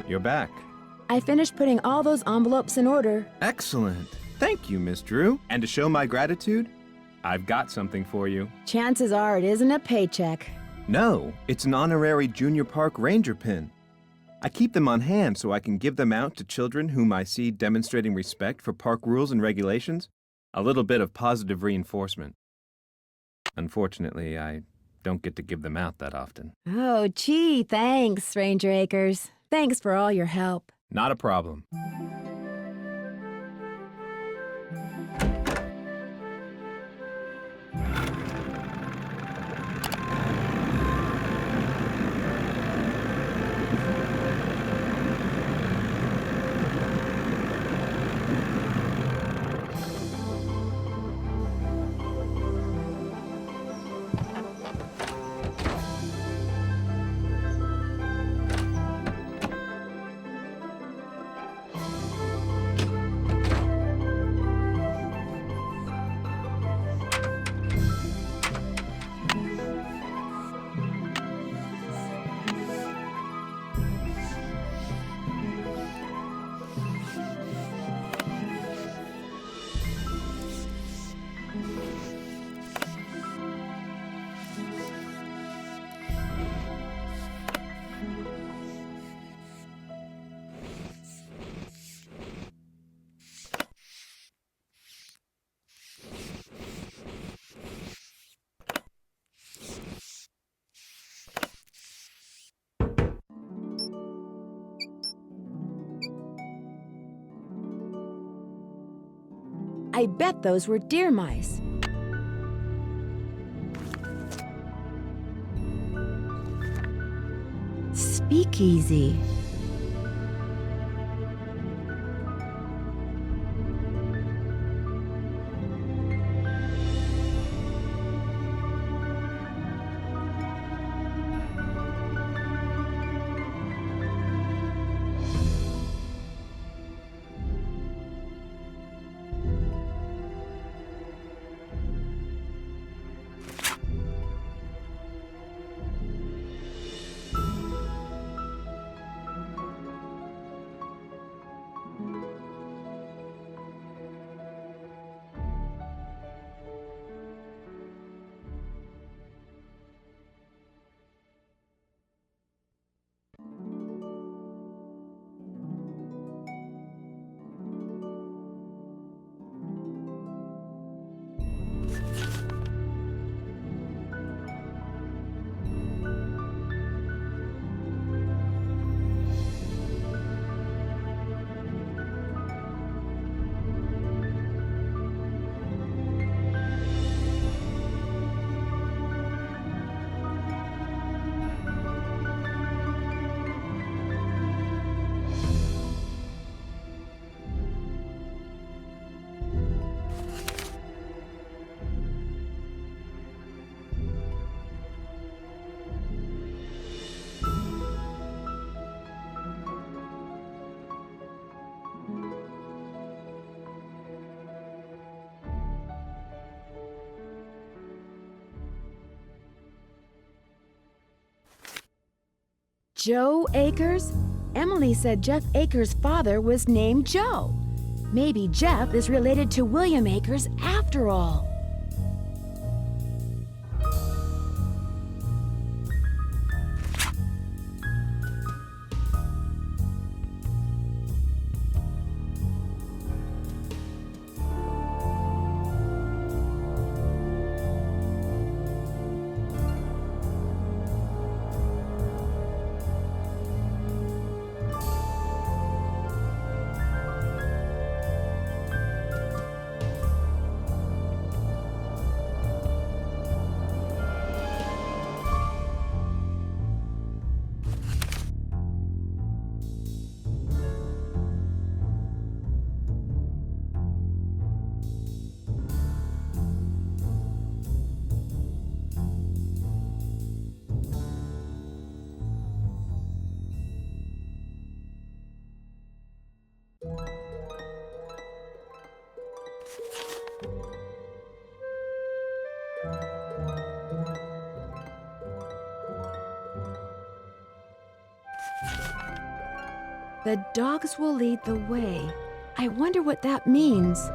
You're back. I finished putting all those envelopes in order. Excellent. Thank you, Miss Drew. And to show my gratitude, I've got something for you. Chances are it isn't a paycheck. No, it's an honorary Junior Park Ranger pin. I keep them on hand so I can give them out to children whom I see demonstrating respect for park rules and regulations. A little bit of positive reinforcement. Unfortunately, I don't get to give them out that often. Oh, gee, thanks, Ranger Akers. Thanks for all your help. Not a problem. I bet those were deer mice. Speakeasy. Joe Akers? Emily said Jeff Akers' father was named Joe. Maybe Jeff is related to William Akers after all. The dogs will lead the way. I wonder what that means.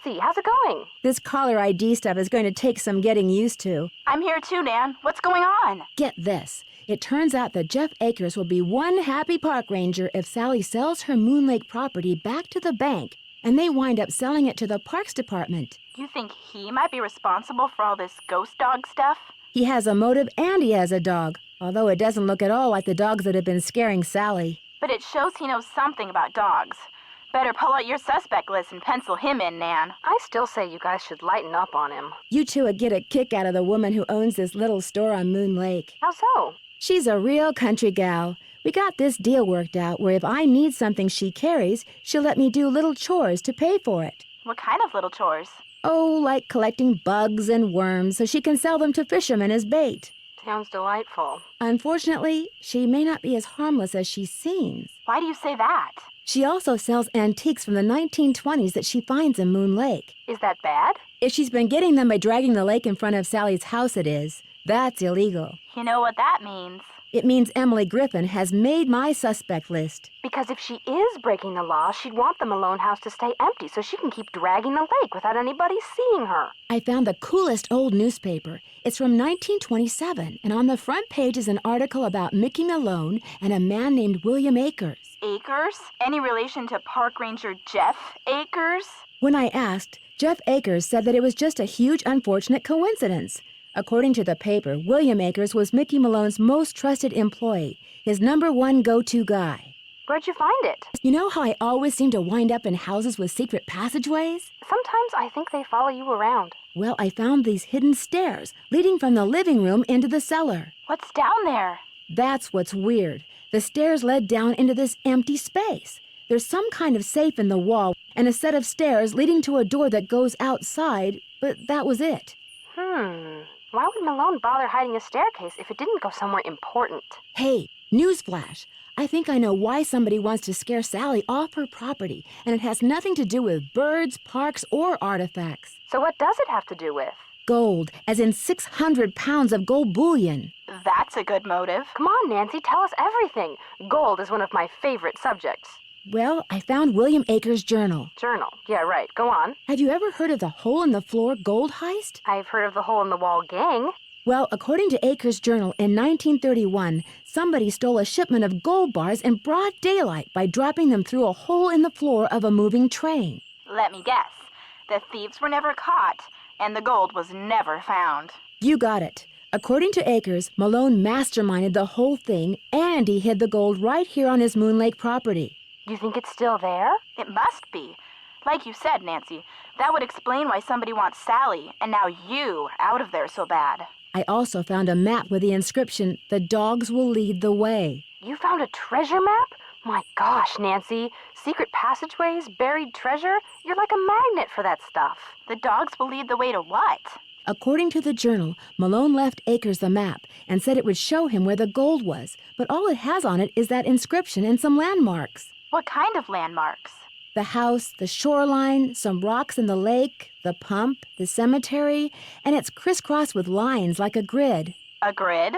Nancy, how's it going? This caller ID stuff is going to take some getting used to. I'm here too, Nan. What's going on? Get this. It turns out that Jeff Akers will be one happy park ranger if Sally sells her Moon Lake property back to the bank and they wind up selling it to the Parks Department. You think he might be responsible for all this ghost dog stuff? He has a motive and he has a dog, although it doesn't look at all like the dogs that have been scaring Sally. But it shows he knows something about dogs. Better pull out your suspect list and pencil him in, Nan. I still say you guys should lighten up on him. You two would get a kick out of the woman who owns this little store on Moon Lake. How so? She's a real country gal. We got this deal worked out where if I need something she carries, she'll let me do little chores to pay for it. What kind of little chores? Oh, like collecting bugs and worms so she can sell them to fishermen as bait. Sounds delightful. Unfortunately, she may not be as harmless as she seems. Why do you say that? She also sells antiques from the 1920s that she finds in Moon Lake. Is that bad? If she's been getting them by dragging the lake in front of Sally's house, it is. That's illegal. You know what that means. It means Emily Griffin has made my suspect list. Because if she is breaking the law, she'd want the Malone house to stay empty so she can keep dragging the lake without anybody seeing her. I found the coolest old newspaper. It's from 1927, and on the front page is an article about Mickey Malone and a man named William Akers. Akers? Any relation to Park Ranger Jeff Akers? When I asked, Jeff Akers said that it was just a huge unfortunate coincidence. According to the paper, William Akers was Mickey Malone's most trusted employee, his #1 go-to guy. Where'd you find it? You know how I always seem to wind up in houses with secret passageways? Sometimes I think they follow you around. Well, I found these hidden stairs leading from the living room into the cellar. What's down there? That's what's weird. The stairs led down into this empty space. There's some kind of safe in the wall and a set of stairs leading to a door that goes outside, but that was it. Why would Malone bother hiding a staircase if it didn't go somewhere important? Hey, newsflash. I think I know why somebody wants to scare Sally off her property, and it has nothing to do with birds, parks, or artifacts. So what does it have to do with? Gold, as in 600 pounds of gold bullion. That's a good motive. Come on, Nancy, tell us everything. Gold is one of my favorite subjects. Well, I found William Akers' journal. Journal. Yeah, right. Go on. Have you ever heard of the hole-in-the-floor gold heist? I've heard of the hole-in-the-wall gang. Well, according to Akers' journal, in 1931, somebody stole a shipment of gold bars in broad daylight by dropping them through a hole in the floor of a moving train. Let me guess. The thieves were never caught, and the gold was never found. You got it. According to Akers, Malone masterminded the whole thing, and he hid the gold right here on his Moon Lake property. You think it's still there? It must be. Like you said, Nancy, that would explain why somebody wants Sally, and now you, out of there so bad. I also found a map with the inscription, "The dogs will lead the way." You found a treasure map? My gosh, Nancy. Secret passageways, buried treasure? You're like a magnet for that stuff. The dogs will lead the way to what? According to the journal, Malone left Akers the map and said it would show him where the gold was, but all it has on it is that inscription and some landmarks. What kind of landmarks? The house, the shoreline, some rocks in the lake, the pump, the cemetery, and it's crisscrossed with lines like a grid. A grid?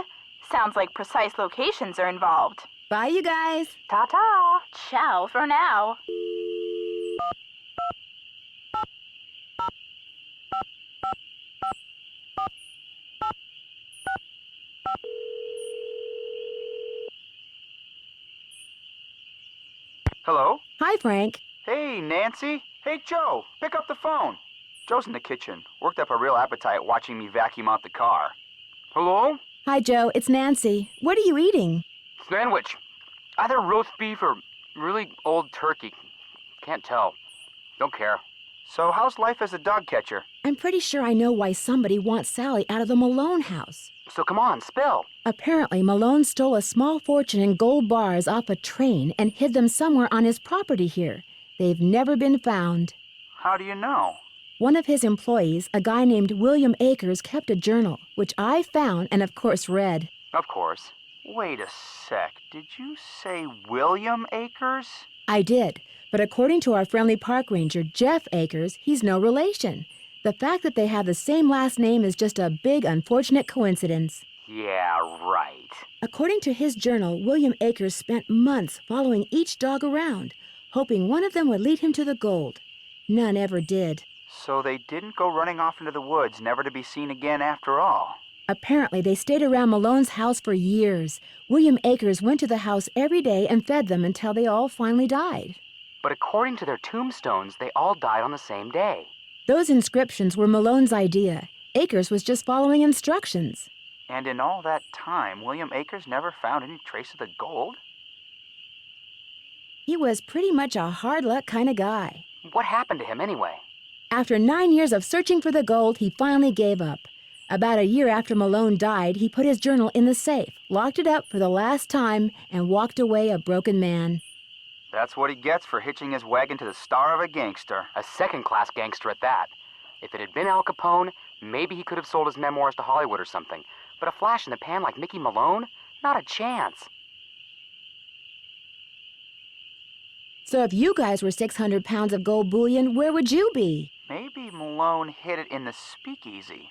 Sounds like precise locations are involved. Bye, you guys. Ta-ta. Ciao for now. Hello? Hi, Frank. Hey, Nancy. Hey, Joe. Pick up the phone. Joe's in the kitchen. Worked up a real appetite watching me vacuum out the car. Hello? Hi, Joe. It's Nancy. What are you eating? Sandwich. Either roast beef or really old turkey. Can't tell. Don't care. So how's life as a dog catcher? I'm pretty sure I know why somebody wants Sally out of the Malone house. So come on, spill. Apparently, Malone stole a small fortune in gold bars off a train and hid them somewhere on his property here. They've never been found. How do you know? One of his employees, a guy named William Akers, kept a journal, which I found and of course read. Of course. Wait a sec. Did you say William Akers? I did, but according to our friendly park ranger, Jeff Akers, he's no relation. The fact that they have the same last name is just a big unfortunate coincidence. Yeah, right. According to his journal, William Akers spent months following each dog around, hoping one of them would lead him to the gold. None ever did. So they didn't go running off into the woods, never to be seen again after all. Apparently, they stayed around Malone's house for years. William Akers went to the house every day and fed them until they all finally died. But according to their tombstones, they all died on the same day. Those inscriptions were Malone's idea. Akers was just following instructions. And in all that time, William Akers never found any trace of the gold? He was pretty much a hard-luck kind of guy. What happened to him anyway? After 9 years of searching for the gold, he finally gave up. About a year after Malone died, he put his journal in the safe, locked it up for the last time, and walked away a broken man. That's what he gets for hitching his wagon to the star of a gangster. A second-class gangster at that. If it had been Al Capone, maybe he could have sold his memoirs to Hollywood or something. But a flash in the pan like Mickey Malone? Not a chance. So if you guys were 600 pounds of gold bullion, where would you be? Maybe Malone hid it in the speakeasy.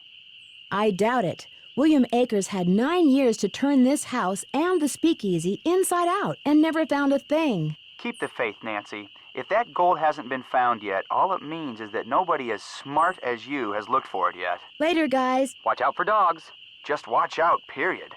I doubt it. William Akers had 9 years to turn this house and the speakeasy inside out and never found a thing. Keep the faith, Nancy. If that gold hasn't been found yet, all it means is that nobody as smart as you has looked for it yet. Later, guys. Watch out for dogs. Just watch out, period.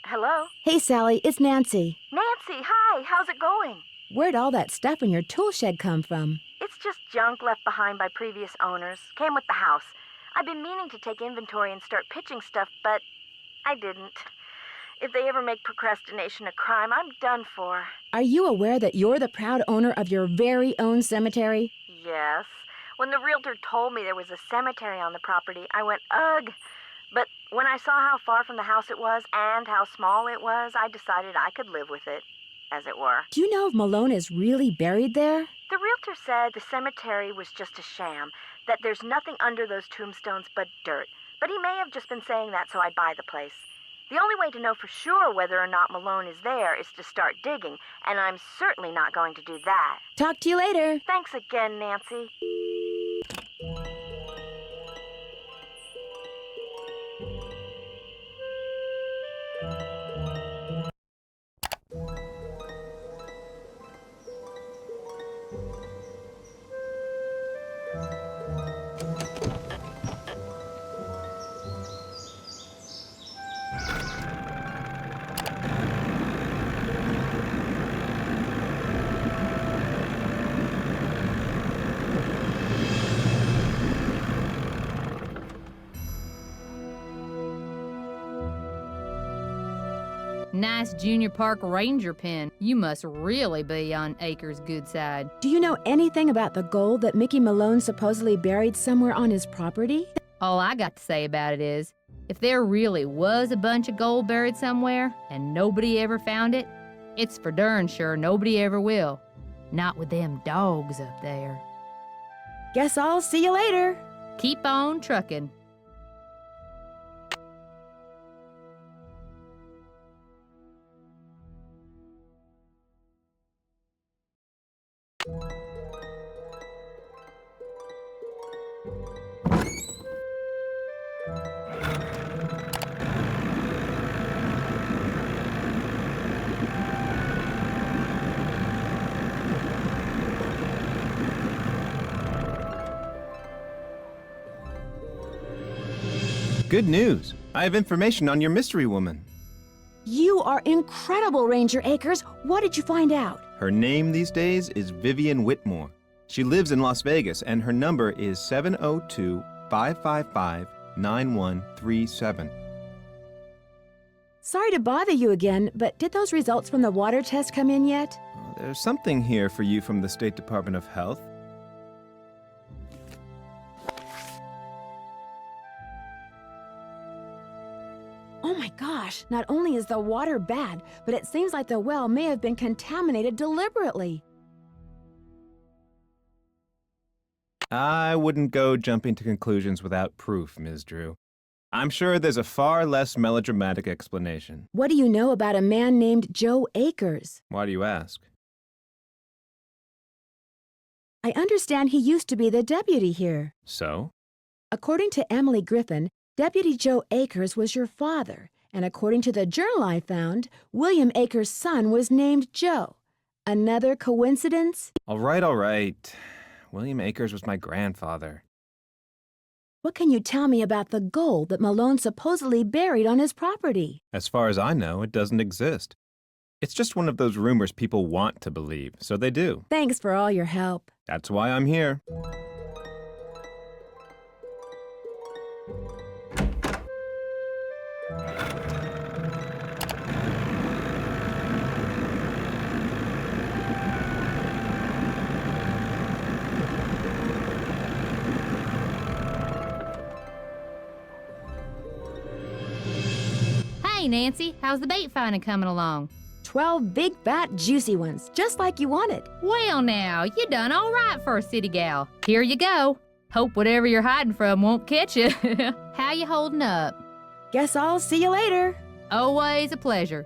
Hello? Hey, Sally, it's Nancy. Nancy, hi. How's it going? Where'd all that stuff in your tool shed come from? It's just junk left behind by previous owners. Came with the house. I've been meaning to take inventory and start pitching stuff, but I didn't. If they ever make procrastination a crime, I'm done for. Are you aware that you're the proud owner of your very own cemetery? Yes. When the realtor told me there was a cemetery on the property, I went, ugh. But when I saw how far from the house it was and how small it was, I decided I could live with it, as it were. Do you know if Malone is really buried there? The realtor said the cemetery was just a sham, that there's nothing under those tombstones but dirt. But he may have just been saying that so I'd buy the place. The only way to know for sure whether or not Malone is there is to start digging, and I'm certainly not going to do that. Talk to you later. Thanks again, Nancy. Nice junior park ranger pen. You must really be on Akers' good side. Do you know anything about the gold that Mickey Malone supposedly buried somewhere on his property? All I got to say about it is, if there really was a bunch of gold buried somewhere and nobody ever found it, it's for darn sure nobody ever will. Not with them dogs up there. Guess I'll see you later. Keep on trucking. Good news. I have information on your mystery woman. You are incredible, Ranger Akers. What did you find out? Her name these days is Vivian Whitmore. She lives in Las Vegas, and her number is 702-555-9137. Sorry to bother you again, but did those results from the water test come in yet? There's something here for you from the State Department of Health. Oh my gosh, not only is the water bad, but it seems like the well may have been contaminated deliberately. I wouldn't go jumping to conclusions without proof, Ms. Drew. I'm sure there's a far less melodramatic explanation. What do you know about a man named Joe Akers? Why do you ask? I understand he used to be the deputy here. So? According to Emily Griffin, Deputy Joe Akers was your father, and according to the journal I found, William Akers' son was named Joe. Another coincidence? All right. William Akers was my grandfather. What can you tell me about the gold that Malone supposedly buried on his property? As far as I know, it doesn't exist. It's just one of those rumors people want to believe, so they do. Thanks for all your help. That's why I'm here. Hey, Nancy, how's the bait finding coming along? 12 big, fat, juicy ones, just like you wanted. Well, now, you done all right for a city gal. Here you go. Hope whatever you're hiding from won't catch you. How you holding up? Guess I'll see you later. Always a pleasure.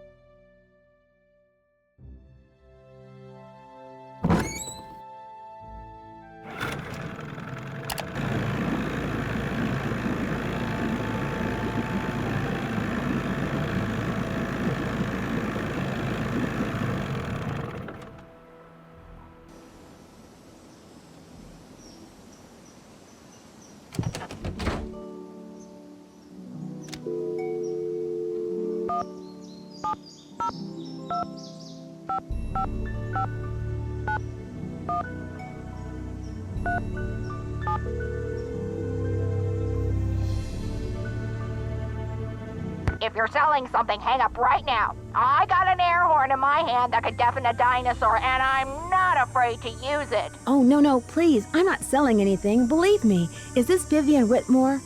If you're selling something, hang up right now. I got an air horn in my hand that could deafen a dinosaur, and I'm not afraid to use it. Oh, no, please. I'm not selling anything. Believe me. Is this Vivian Whitmore?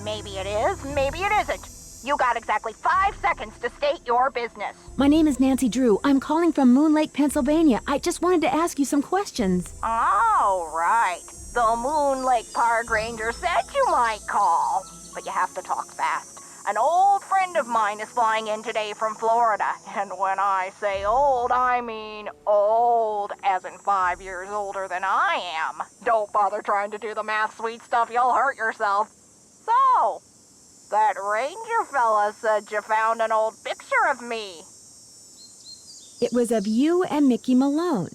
Maybe it is, maybe it isn't. You got exactly 5 seconds to state your business. My name is Nancy Drew. I'm calling from Moon Lake, Pennsylvania. I just wanted to ask you some questions. Oh, right. The Moon Lake Park Ranger said you might call. But you have to talk fast. An old friend of mine is flying in today from Florida. And when I say old, I mean old, as in 5 years older than I am. Don't bother trying to do the math, sweet stuff. You'll hurt yourself. So, that ranger fella said you found an old picture of me. It was of you and Mickey Malone.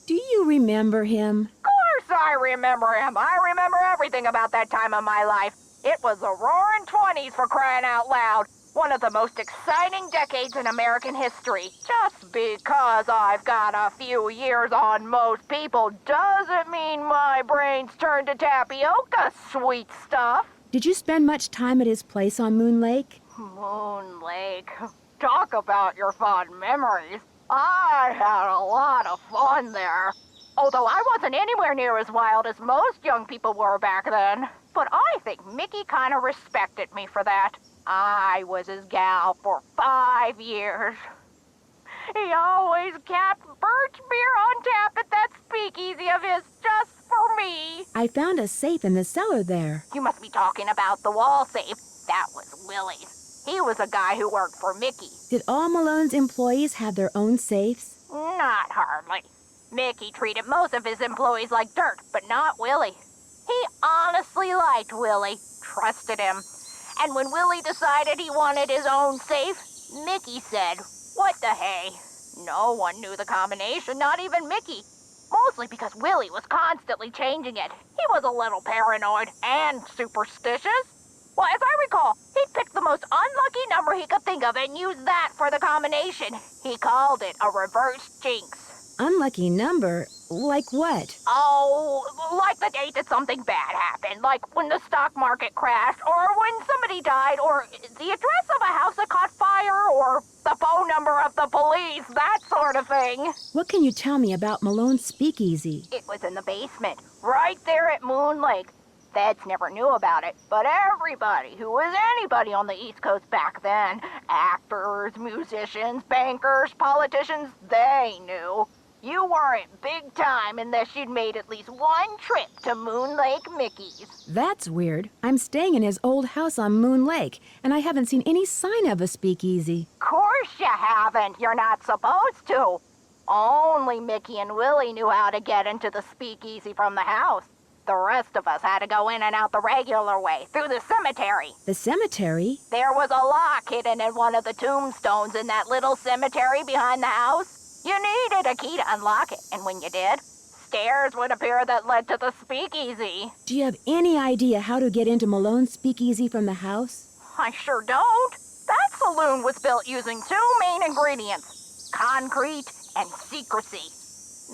Do you remember him? Of course I remember him. I remember everything about that time of my life. It was the roaring 20s, for crying out loud. One of the most exciting decades in American history. Just because I've got a few years on most people doesn't mean my brain's turned to tapioca, sweet stuff. Did you spend much time at his place on Moon Lake? Moon Lake. Talk about your fond memories. I had a lot of fun there. Although I wasn't anywhere near as wild as most young people were back then. But I think Mickey kind of respected me for that. I was his gal for 5 years. He always kept birch beer on tap at that speakeasy of his just for me. I found a safe in the cellar there. You must be talking about the wall safe. That was Willie's. He was a guy who worked for Mickey. Did all Malone's employees have their own safes? Not hardly. Mickey treated most of his employees like dirt, but not Willie. He honestly liked Willie, trusted him. And when Willie decided he wanted his own safe, Mickey said, "What the hey?" No one knew the combination, not even Mickey. Mostly because Willie was constantly changing it. He was a little paranoid and superstitious. Well, as I recall, he'd picked the most unlucky number he could think of and used that for the combination. He called it a reverse jinx. Unlucky number? Like what? Oh, like the date that something bad happened, like when the stock market crashed, or when somebody died, or the address of a house that caught fire, or the phone number of the police, that sort of thing. What can you tell me about Malone's speakeasy? It was in the basement, right there at Moon Lake. Feds never knew about it, but everybody who was anybody on the East Coast back then, actors, musicians, bankers, politicians, they knew. You weren't big time unless you'd made at least one trip to Moon Lake Mickey's. That's weird. I'm staying in his old house on Moon Lake, and I haven't seen any sign of a speakeasy. Course you haven't. You're not supposed to. Only Mickey and Willie knew how to get into the speakeasy from the house. The rest of us had to go in and out the regular way, through the cemetery. The cemetery? There was a lock hidden in one of the tombstones in that little cemetery behind the house. You needed a key to unlock it, and when you did, stairs would appear that led to the speakeasy. Do you have any idea how to get into Malone's speakeasy from the house? I sure don't. That saloon was built using two main ingredients, concrete and secrecy.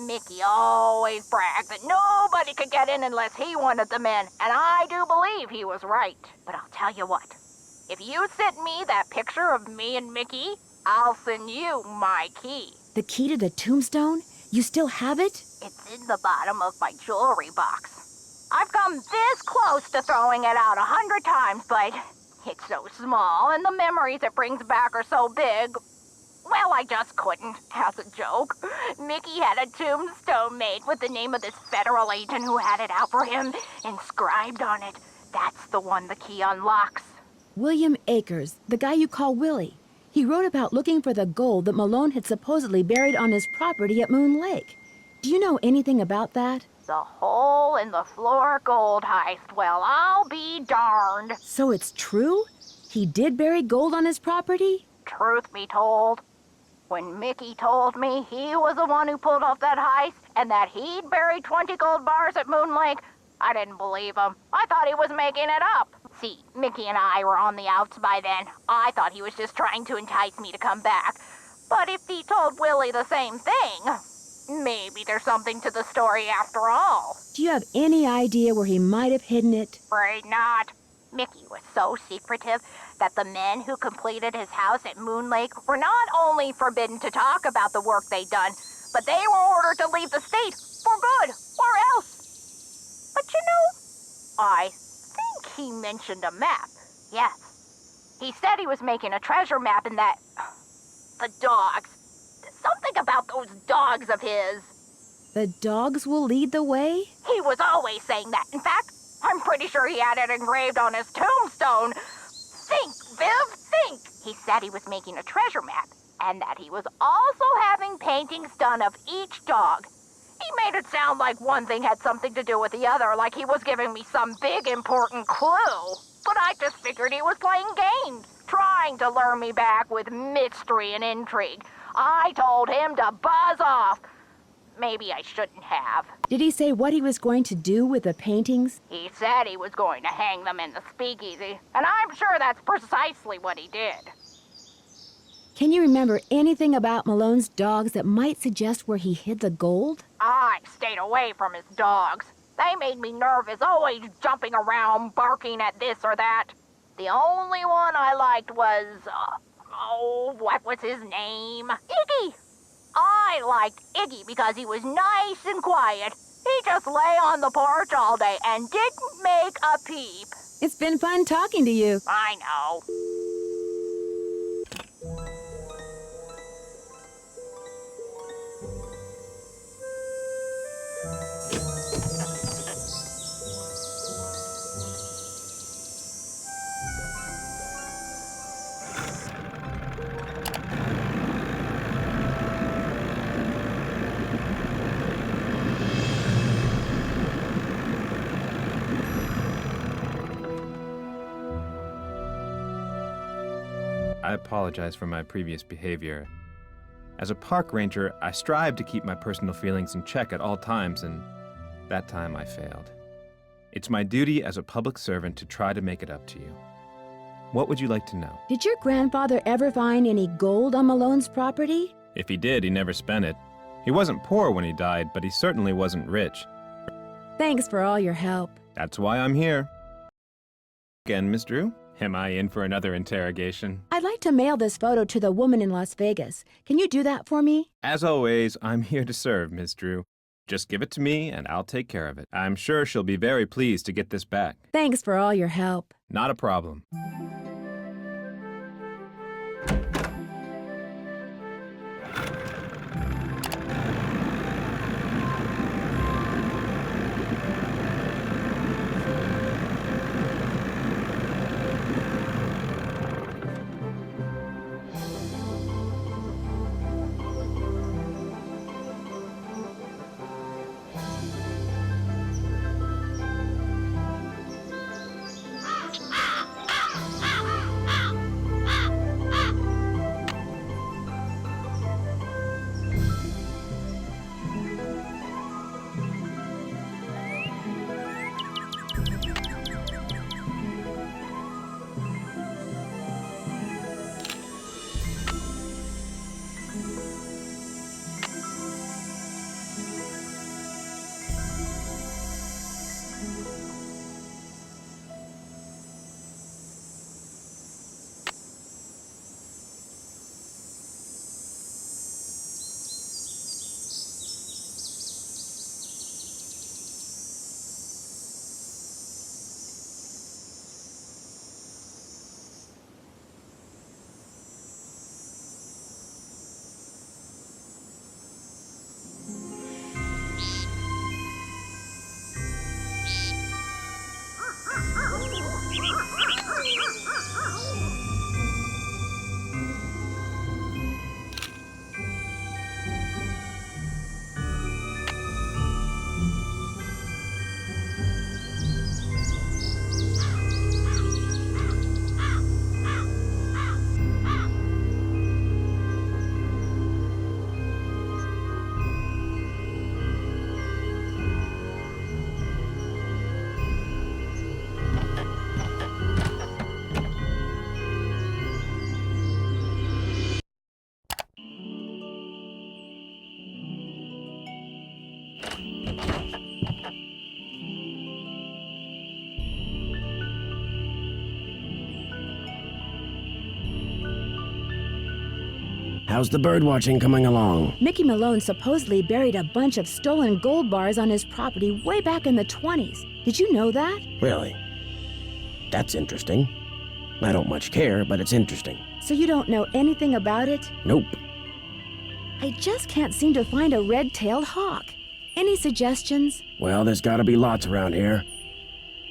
Mickey always bragged that nobody could get in unless he wanted them in, and I do believe he was right. But I'll tell you what, if you send me that picture of me and Mickey, I'll send you my key. The key to the tombstone? You still have it? It's in the bottom of my jewelry box. I've come this close to throwing it out 100 times, but it's so small and the memories it brings back are so big. Well, I just couldn't, as a joke. Mickey had a tombstone made with the name of this federal agent who had it out for him inscribed on it. That's the one the key unlocks. William Akers, the guy you call Willie. He wrote about looking for the gold that Malone had supposedly buried on his property at Moon Lake. Do you know anything about that? The hole in the floor gold heist. Well, I'll be darned. So it's true? He did bury gold on his property? Truth be told, when Mickey told me he was the one who pulled off that heist and that he'd buried 20 gold bars at Moon Lake, I didn't believe him. I thought he was making it up. See, Mickey and I were on the outs by then. I thought he was just trying to entice me to come back. But if he told Willie the same thing, maybe there's something to the story after all. Do you have any idea where he might have hidden it? Afraid not. Mickey was so secretive that the men who completed his house at Moon Lake were not only forbidden to talk about the work they'd done, but they were ordered to leave the state for good, or else. But you know, I think he mentioned a map. Yes. He said he was making a treasure map and that... the dogs. Something about those dogs of his. The dogs will lead the way? He was always saying that. In fact, I'm pretty sure he had it engraved on his tombstone. Think, Viv, think! He said he was making a treasure map, and that he was also having paintings done of each dog. He made it sound like one thing had something to do with the other, like he was giving me some big important clue. But I just figured he was playing games, trying to lure me back with mystery and intrigue. I told him to buzz off. Maybe I shouldn't have. Did he say what he was going to do with the paintings? He said he was going to hang them in the speakeasy, and I'm sure that's precisely what he did. Can you remember anything about Malone's dogs that might suggest where he hid the gold? I stayed away from his dogs. They made me nervous, always jumping around, barking at this or that. The only one I liked was, what was his name? Iggy. I liked Iggy because he was nice and quiet. He just lay on the porch all day and didn't make a peep. It's been fun talking to you. I know. I apologize for my previous behavior. As a park ranger, I strive to keep my personal feelings in check at all times, and that time I failed. It's my duty as a public servant to try to make it up to you. What would you like to know? Did your grandfather ever find any gold on Malone's property? If he did, he never spent it. He wasn't poor when he died, but he certainly wasn't rich. Thanks for all your help. That's why I'm here. Again, Miss Drew? Am I in for another interrogation? I'd like to mail this photo to the woman in Las Vegas. Can you do that for me? As always, I'm here to serve, Miss Drew. Just give it to me and I'll take care of it. I'm sure she'll be very pleased to get this back. Thanks for all your help. Not a problem. How's the bird watching coming along? Mickey Malone supposedly buried a bunch of stolen gold bars on his property way back in the 20s. Did you know that? Really? That's interesting. I don't much care, but it's interesting. So you don't know anything about it? Nope. I just can't seem to find a red-tailed hawk. Any suggestions? Well, there's gotta be lots around here.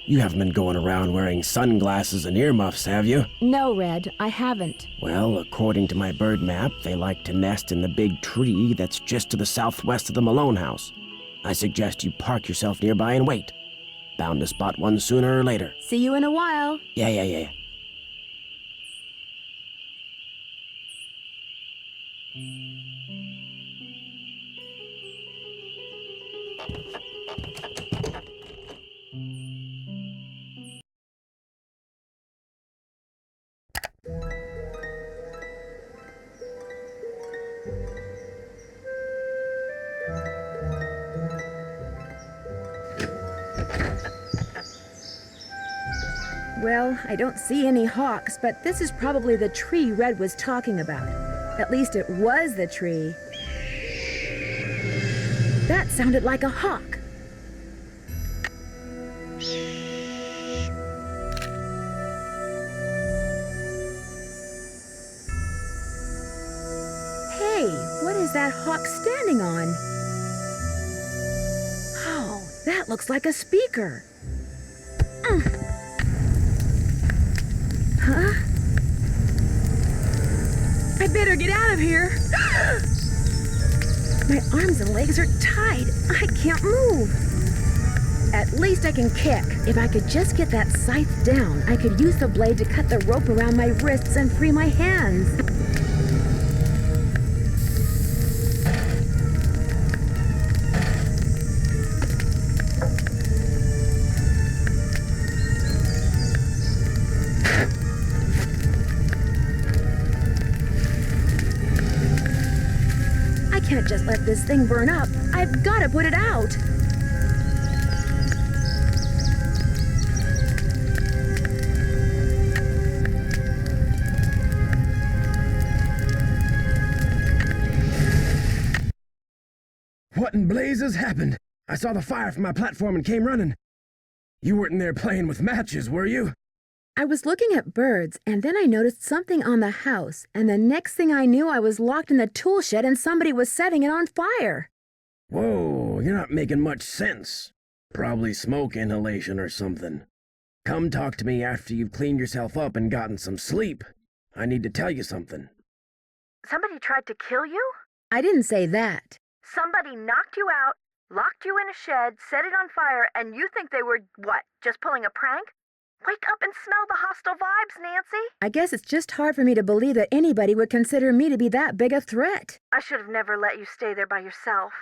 You haven't been going around wearing sunglasses and earmuffs, have you? No, Red, I haven't. Well, according to my bird map, they like to nest in the big tree that's just to the southwest of the Malone house. I suggest you park yourself nearby and wait. Bound to spot one sooner or later. See you in a while. Yeah. Well, I don't see any hawks, but this is probably the tree Red was talking about. At least it was the tree. That sounded like a hawk. Hey, what is that hawk standing on? Oh, that looks like a speaker. Huh? I better get out of here. My arms and legs are tied. I can't move. At least I can kick. If I could just get that scythe down, I could use the blade to cut the rope around my wrists and free my hands. I can't just can't let this thing burn up. I've got to put it out. What in blazes happened? I saw the fire from my platform and came running. You weren't in there playing with matches, were you? I was looking at birds, and then I noticed something on the house, and the next thing I knew, I was locked in the tool shed and somebody was setting it on fire. Whoa, you're not making much sense. Probably smoke inhalation or something. Come talk to me after you've cleaned yourself up and gotten some sleep. I need to tell you something. Somebody tried to kill you? I didn't say that. Somebody knocked you out, locked you in a shed, set it on fire, and you think they were, what, just pulling a prank? Wake up and smell the hostile vibes, Nancy. I guess it's just hard for me to believe that anybody would consider me to be that big a threat. I should have never let you stay there by yourself.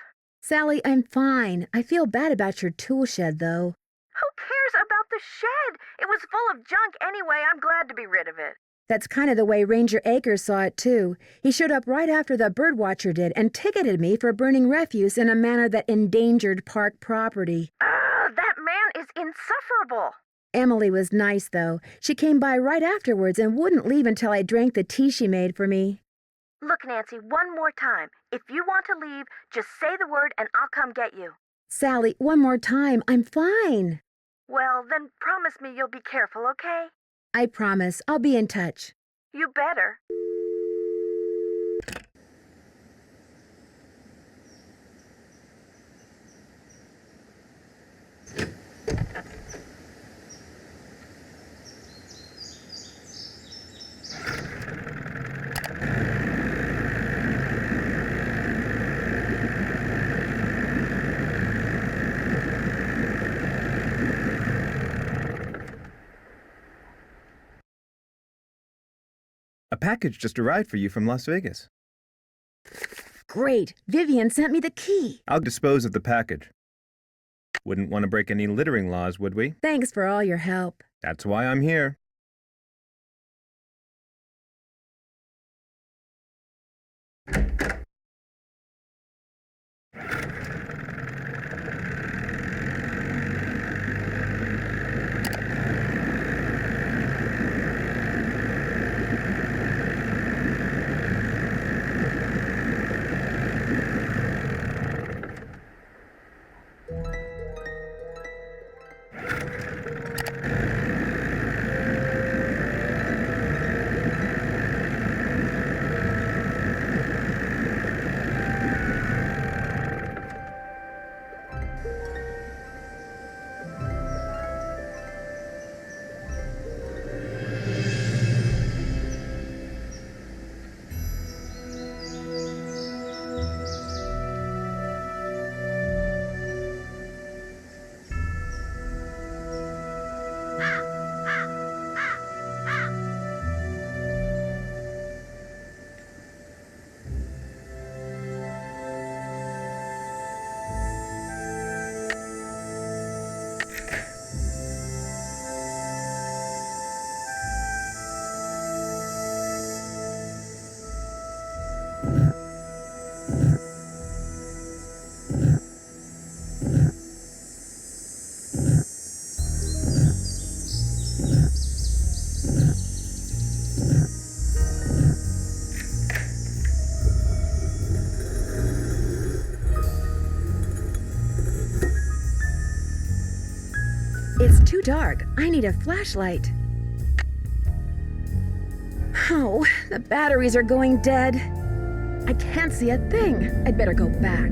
Sally, I'm fine. I feel bad about your tool shed, though. Who cares about the shed? It was full of junk anyway. I'm glad to be rid of it. That's kind of the way Ranger Akers saw it, too. He showed up right after the birdwatcher did and ticketed me for burning refuse in a manner that endangered park property. That man is insufferable. Emily was nice, though. She came by right afterwards and wouldn't leave until I drank the tea she made for me. Look, Nancy, one more time. If you want to leave, just say the word and I'll come get you. Sally, one more time. I'm fine. Well, then promise me you'll be careful, okay? I promise. I'll be in touch. You better. A package just arrived for you from Las Vegas. Great. Vivian sent me the key. I'll dispose of the package. Wouldn't want to break any littering laws, would we? Thanks for all your help. That's why I'm here. It's too dark. I need a flashlight. Oh, the batteries are going dead. I can't see a thing. I'd better go back.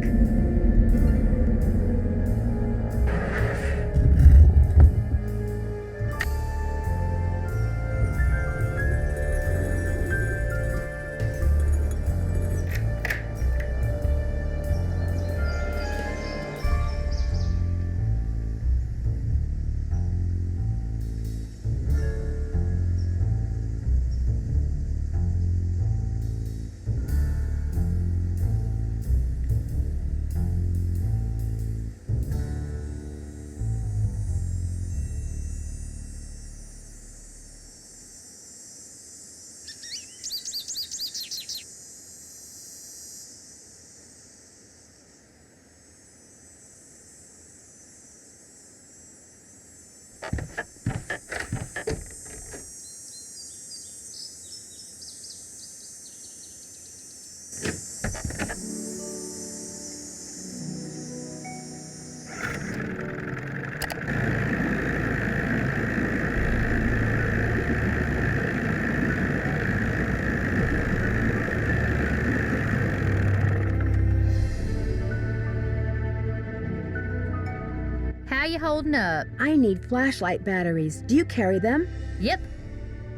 How you holding up? I need flashlight batteries. Do you carry them? Yep.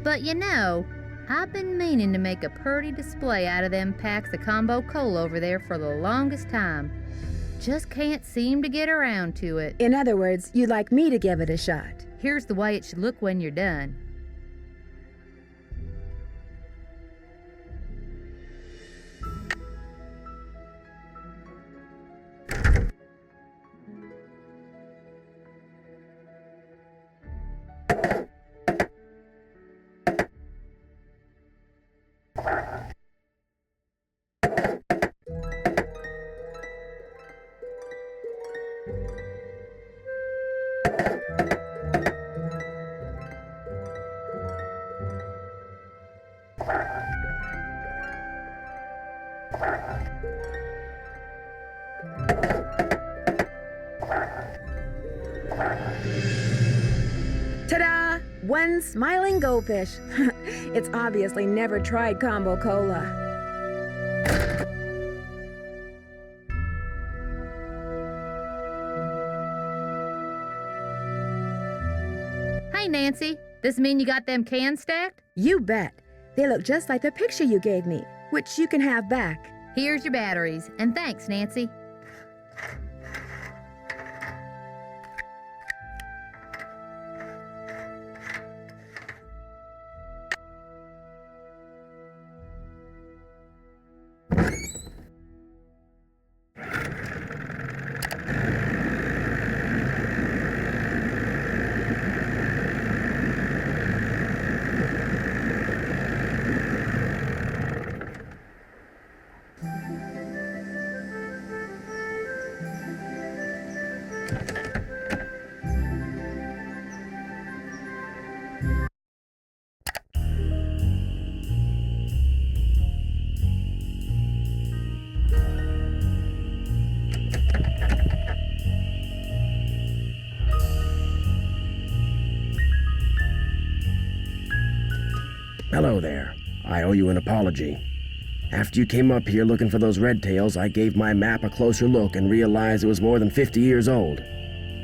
But you know, I've been meaning to make a purty display out of them packs of combo coal over there for the longest time. Just can't seem to get around to it. In other words, you'd like me to give it a shot. Here's the way it should look when you're done. Ta-da! One smiling goldfish. It's obviously never tried combo cola. Hey, Nancy, this mean you got them cans stacked? You bet. They look just like the picture you gave me, which you can have back. Here's your batteries, and thanks, Nancy. Hello there. I owe you an apology. After you came up here looking for those red tails, I gave my map a closer look and realized it was more than 50 years old.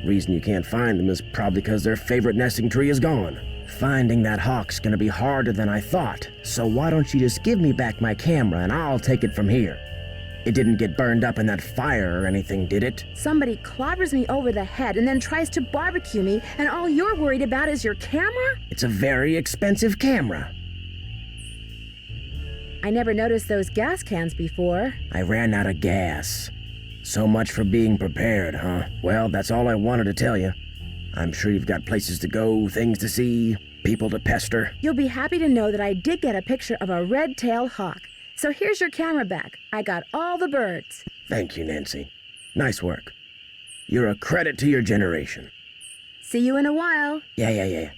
Reason you can't find them is probably because their favorite nesting tree is gone. Finding that hawk's gonna be harder than I thought, so why don't you just give me back my camera and I'll take it from here. It didn't get burned up in that fire or anything, did it? Somebody clobbers me over the head and then tries to barbecue me, and all you're worried about is your camera? It's a very expensive camera. I never noticed those gas cans before. I ran out of gas. So much for being prepared, huh? Well, that's all I wanted to tell you. I'm sure you've got places to go, things to see, people to pester. You'll be happy to know that I did get a picture of a red-tailed hawk. So here's your camera back. I got all the birds. Thank you, Nancy. Nice work. You're a credit to your generation. See you in a while. Yeah.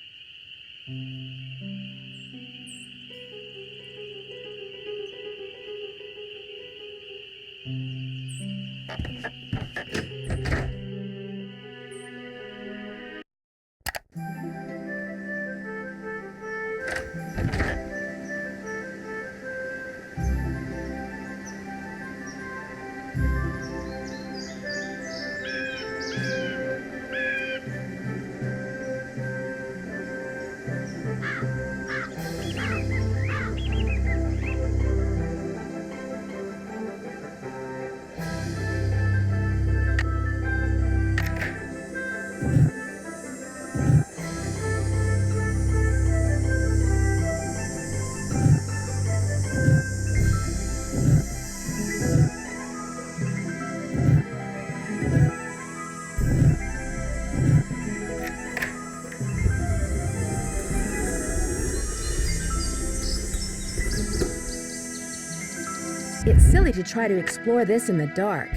It's silly to try to explore this in the dark.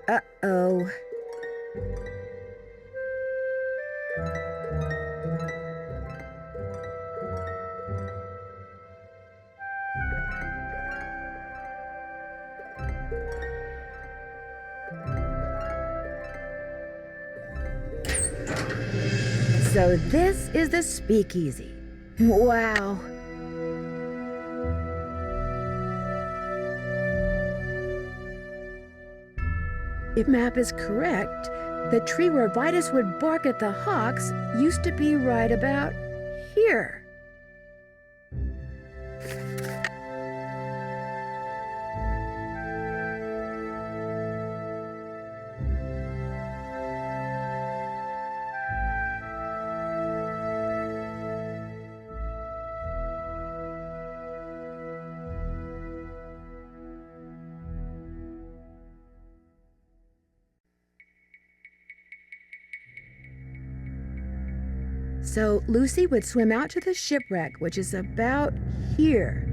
Uh-oh. So this is the speakeasy. Wow. If map is correct, the tree where Vitus would bark at the hawks used to be right about here. So Lucy would swim out to the shipwreck, which is about here.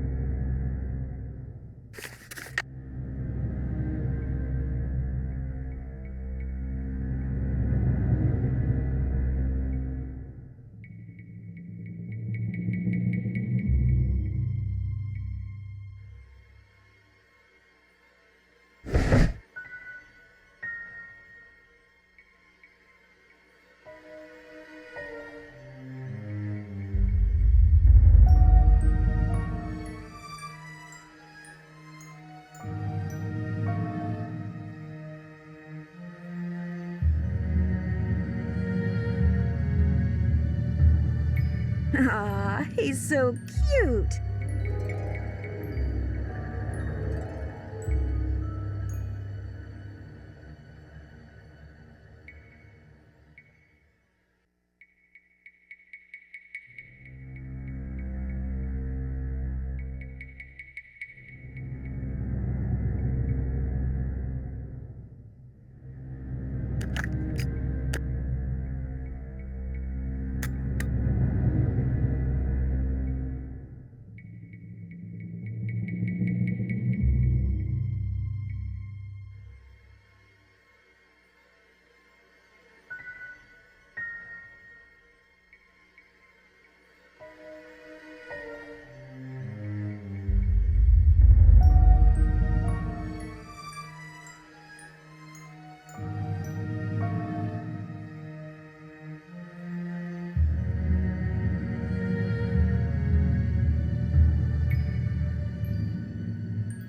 Ah, he's so cute.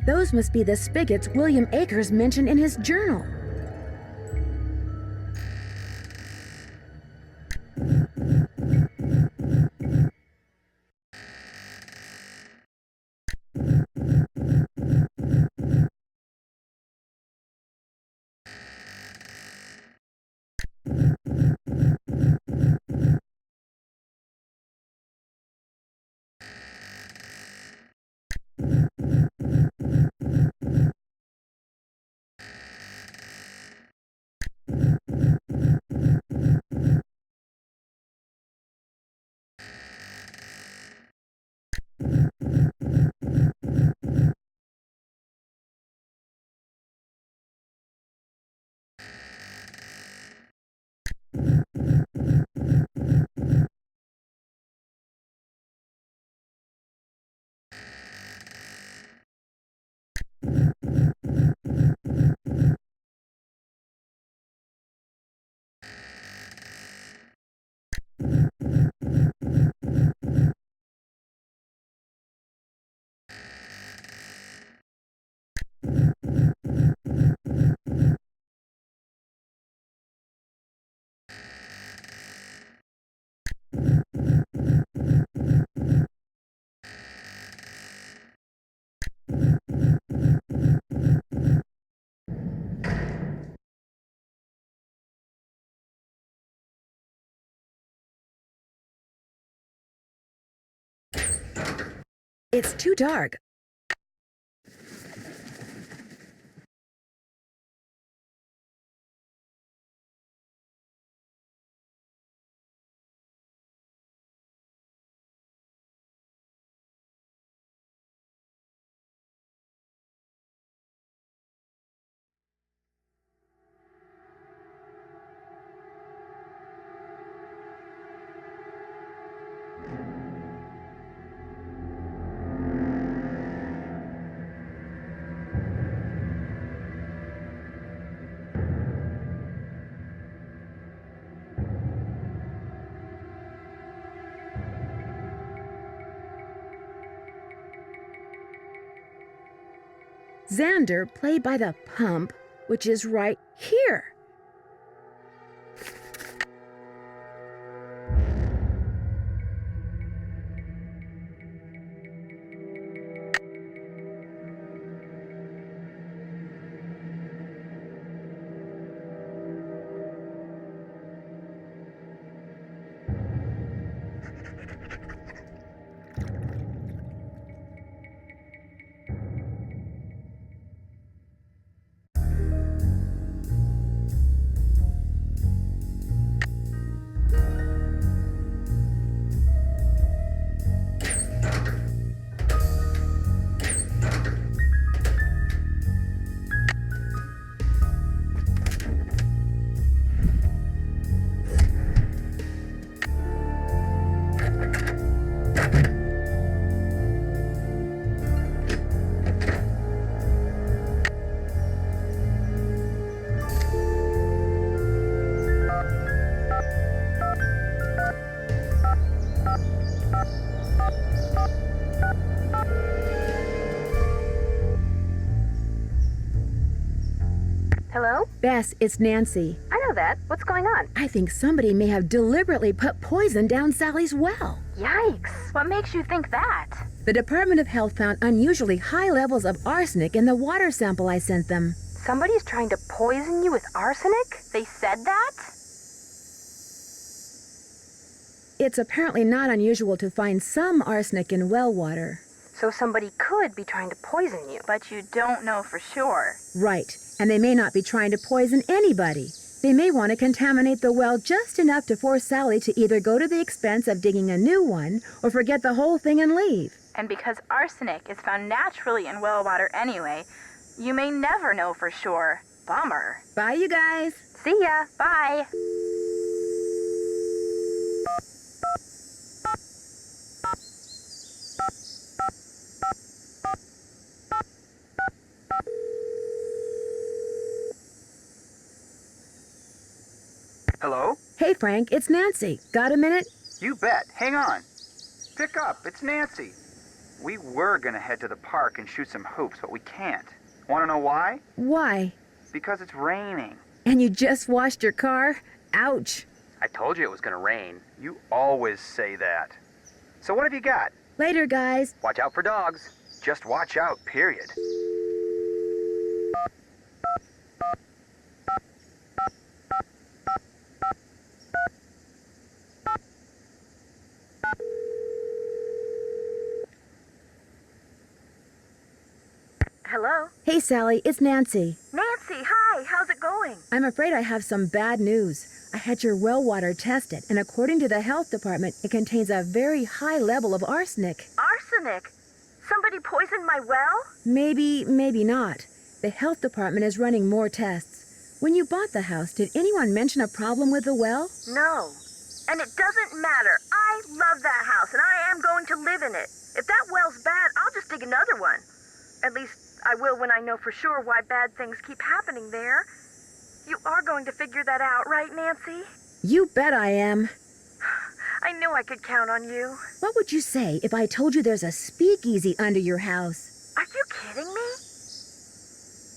Those must be the spigots William Akers mentioned in his journal. It's too dark. Xander, played by the pump, which is right Here. Hello? Bess, it's Nancy. I know that. What's going on? I think somebody may have deliberately put poison down Sally's well. Yikes. What makes you think that? The Department of Health found unusually high levels of arsenic in the water sample I sent them. Somebody's trying to poison you with arsenic? They said that? It's apparently not unusual to find some arsenic in well water. So somebody could be trying to poison you. But you don't know for sure. Right, and they may not be trying to poison anybody. They may want to contaminate the well just enough to force Sally to either go to the expense of digging a new one or forget the whole thing and leave. And because arsenic is found naturally in well water anyway, you may never know for sure. Bummer. Bye, you guys. See ya. Bye. Hello? Hey, Frank, it's Nancy. Got a minute? You bet. Hang on. Pick up. It's Nancy. We were gonna head to the park and shoot some hoops, but we can't. Wanna know why? Why? Because it's raining. And you just washed your car? Ouch. I told you it was gonna rain. You always say that. So what have you got? Later, guys. Watch out for dogs. Just watch out, period. Hello? Hey, Sally, it's Nancy. Nancy, hi. How's it going? I'm afraid I have some bad news. I had your well water tested, and according to the health department, it contains a very high level of arsenic. Arsenic? Somebody poisoned my well? Maybe, maybe not. The health department is running more tests. When you bought the house, did anyone mention a problem with the well? No. And it doesn't matter. I love that house, and I am going to live in it. If that well's bad, I'll just dig another one. At least I will when I know for sure why bad things keep happening there. You are going to figure that out, right, Nancy? You bet I am. I knew I could count on you. What would you say if I told you there's a speakeasy under your house? Are you kidding me?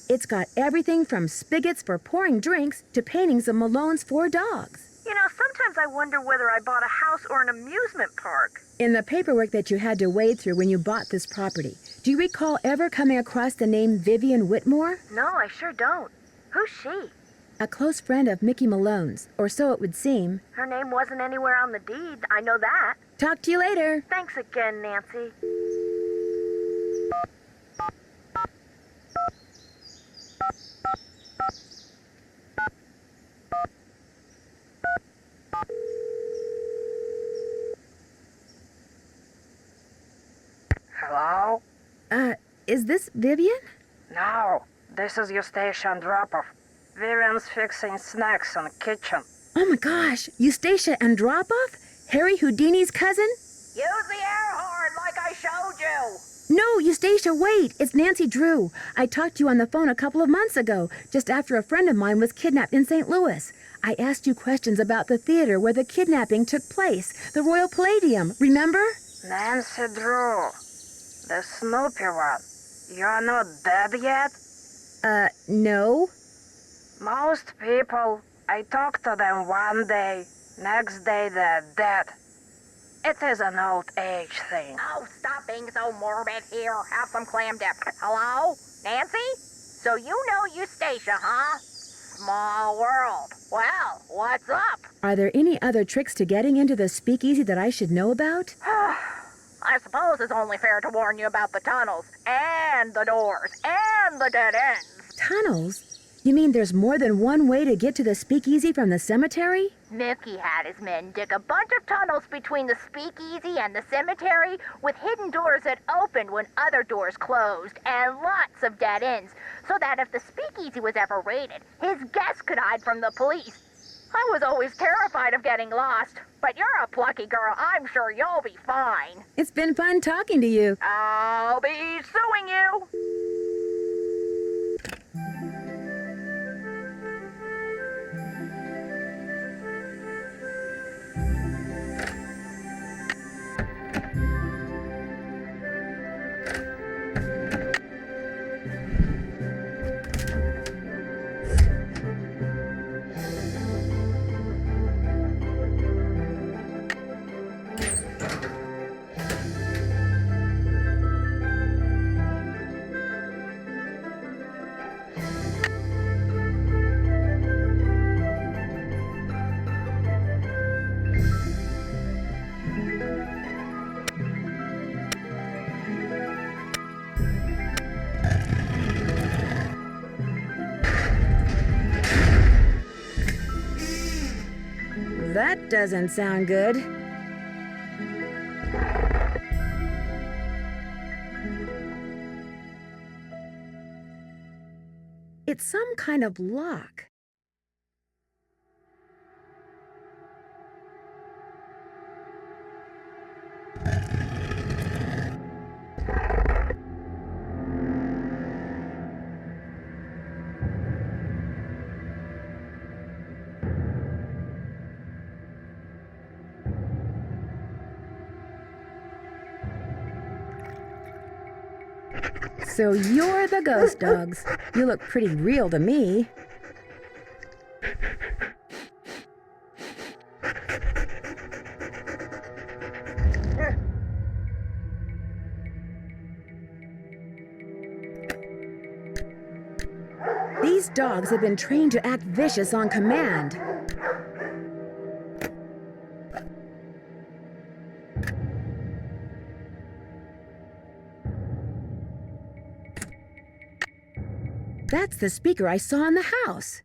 It's got everything from spigots for pouring drinks to paintings of Malone's 4 dogs. You know, sometimes I wonder whether I bought a house or an amusement park. In the paperwork that you had to wade through when you bought this property, do you recall ever coming across the name Vivian Whitmore? No, I sure don't. Who's she? A close friend of Mickey Malone's, or so it would seem. Her name wasn't anywhere on the deed. I know that. Talk to you later. Thanks again, Nancy. Hello? Is this Vivian? No, this is your station drop-off. Vivian's fixing snacks in the kitchen. Oh my gosh, Eustacia Andropov? Harry Houdini's cousin? Use the air horn like I showed you. No, Eustacia, wait. It's Nancy Drew. I talked to you on the phone a couple of months ago, just after a friend of mine was kidnapped in St. Louis. I asked you questions about the theater where the kidnapping took place, the Royal Palladium, remember? Nancy Drew, the Snoopy one. You're not dead yet? No. Most people, I talk to them one day, next day they're dead. It is an old age thing. Oh, stop being so morbid here. Have some clam dip. Hello? Nancy? So you know Eustacia, huh? Small world. Well, what's up? Are there any other tricks to getting into the speakeasy that I should know about? I suppose it's only fair to warn you about the tunnels, and the doors, and the dead ends. Tunnels? You mean there's more than one way to get to the speakeasy from the cemetery? Mickey had his men dig a bunch of tunnels between the speakeasy and the cemetery with hidden doors that opened when other doors closed and lots of dead ends so that if the speakeasy was ever raided, his guests could hide from the police. I was always terrified of getting lost, but you're a plucky girl. I'm sure you'll be fine. It's been fun talking to you. I'll be suing you. That doesn't sound good. It's some kind of lock. So you're the ghost dogs. You look pretty real to me. These dogs have been trained to act vicious on command. That's the speaker I saw in the house.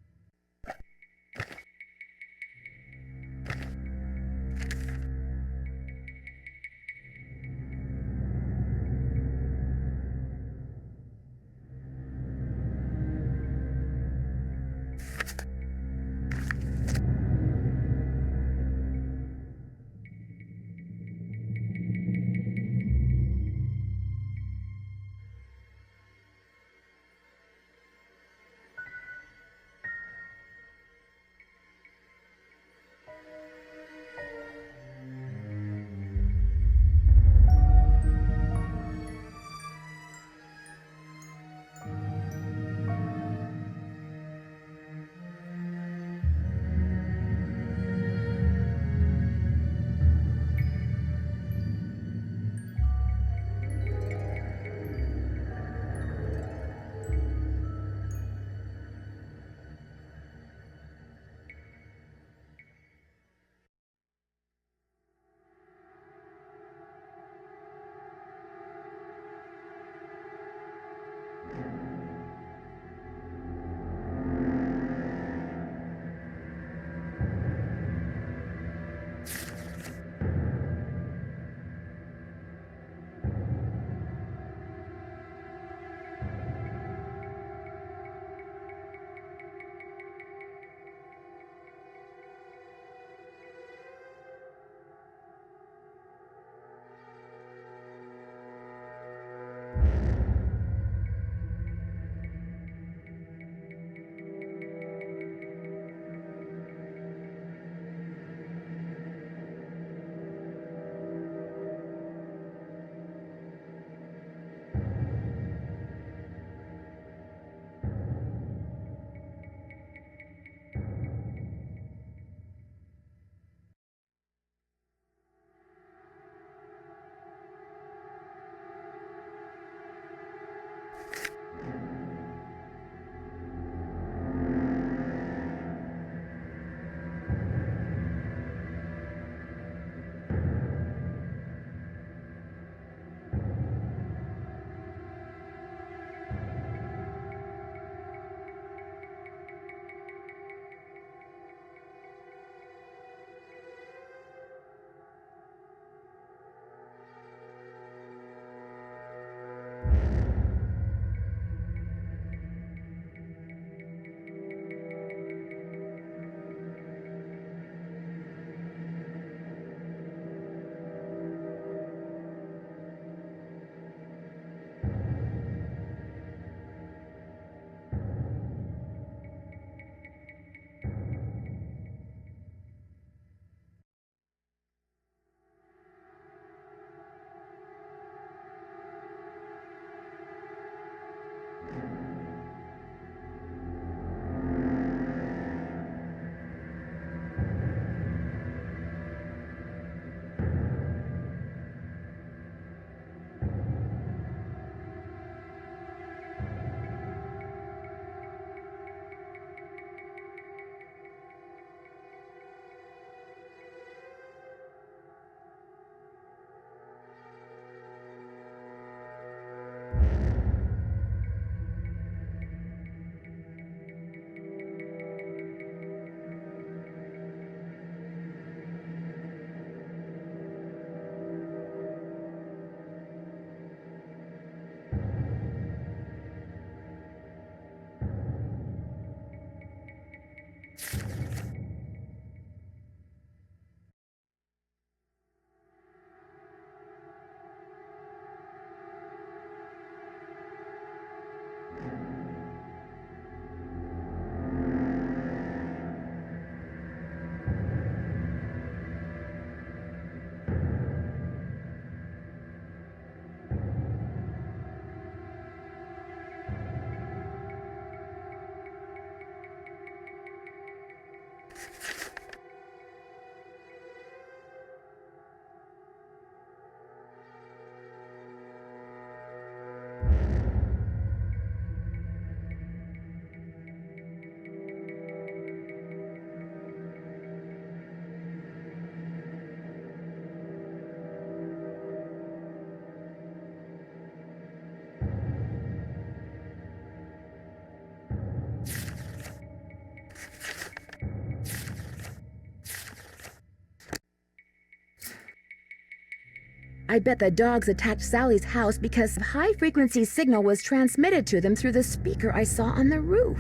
I bet the dogs attacked Sally's house because a high-frequency signal was transmitted to them through the speaker I saw on the roof.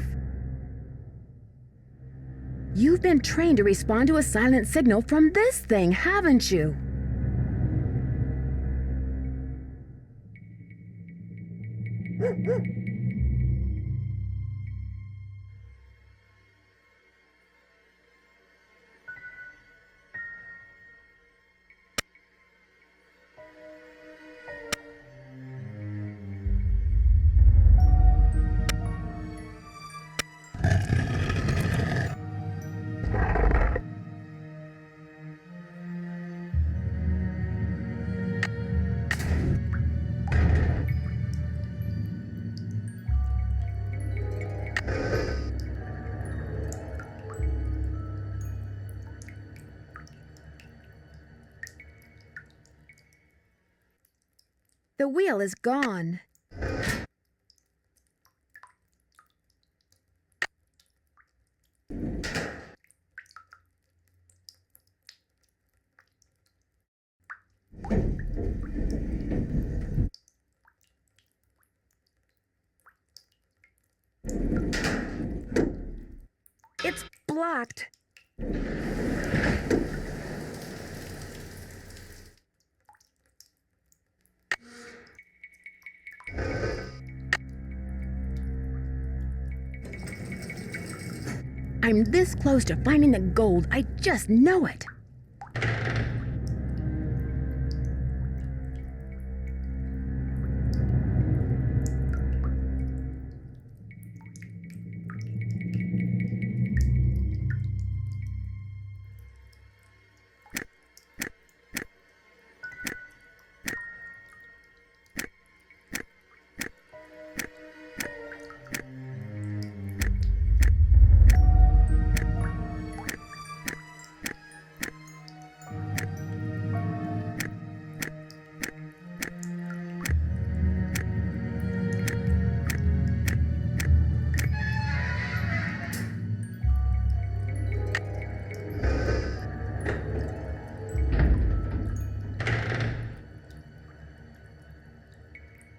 You've been trained to respond to a silent signal from this thing, haven't you? The wheel is gone. It's blocked. I'm this close to finding the gold, I just know it.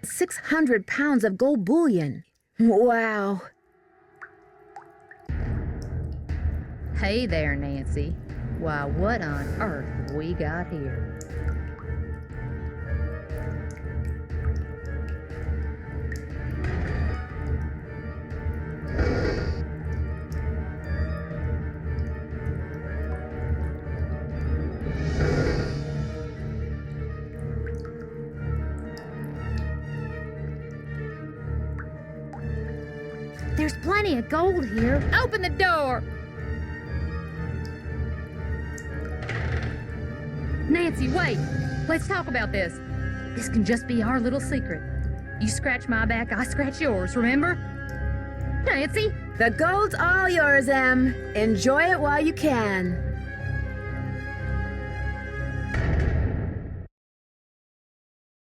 £600 of gold bullion. Wow. Hey there, Nancy. Why, what on earth have we got here? There's plenty of gold here. Open the door! Nancy, wait. Let's talk about this. This can just be our little secret. You scratch my back, I scratch yours, remember? Nancy? The gold's all yours, Em. Enjoy it while you can.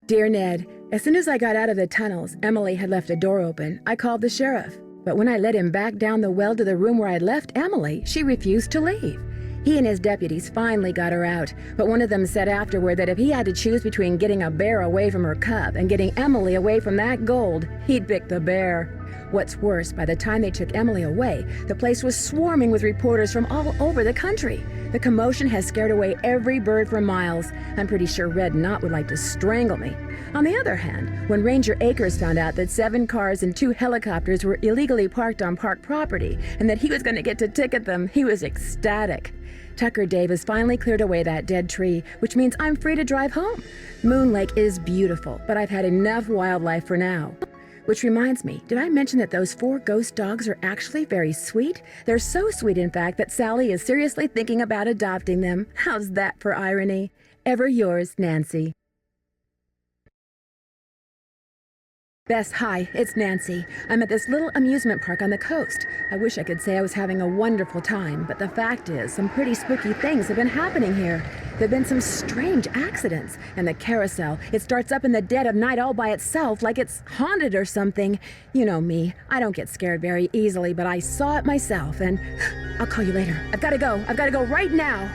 Dear Ned, as soon as I got out of the tunnels, Emily had left a door open. I called the sheriff. But when I led him back down the well to the room where I'd left Emily, she refused to leave. He and his deputies finally got her out, but one of them said afterward that if he had to choose between getting a bear away from her cub and getting Emily away from that gold, he'd pick the bear. What's worse, by the time they took Emily away, the place was swarming with reporters from all over the country. The commotion has scared away every bird for miles. I'm pretty sure Red Knot would like to strangle me. On the other hand, when Ranger Akers found out that 7 cars and 2 helicopters were illegally parked on park property and that he was going to get to ticket them, he was ecstatic. Tucker Dave has finally cleared away that dead tree, which means I'm free to drive home. Moon Lake is beautiful, but I've had enough wildlife for now. Which reminds me, did I mention that those 4 ghost dogs are actually very sweet? They're so sweet, in fact, that Sally is seriously thinking about adopting them. How's that for irony? Ever yours, Nancy. Bess, hi, it's Nancy. I'm at this little amusement park on the coast. I wish I could say I was having a wonderful time, but the fact is, some pretty spooky things have been happening here. There've been some strange accidents, and the carousel, it starts up in the dead of night all by itself, like it's haunted or something. You know me, I don't get scared very easily, but I saw it myself, and I'll call you later. I've gotta go right now.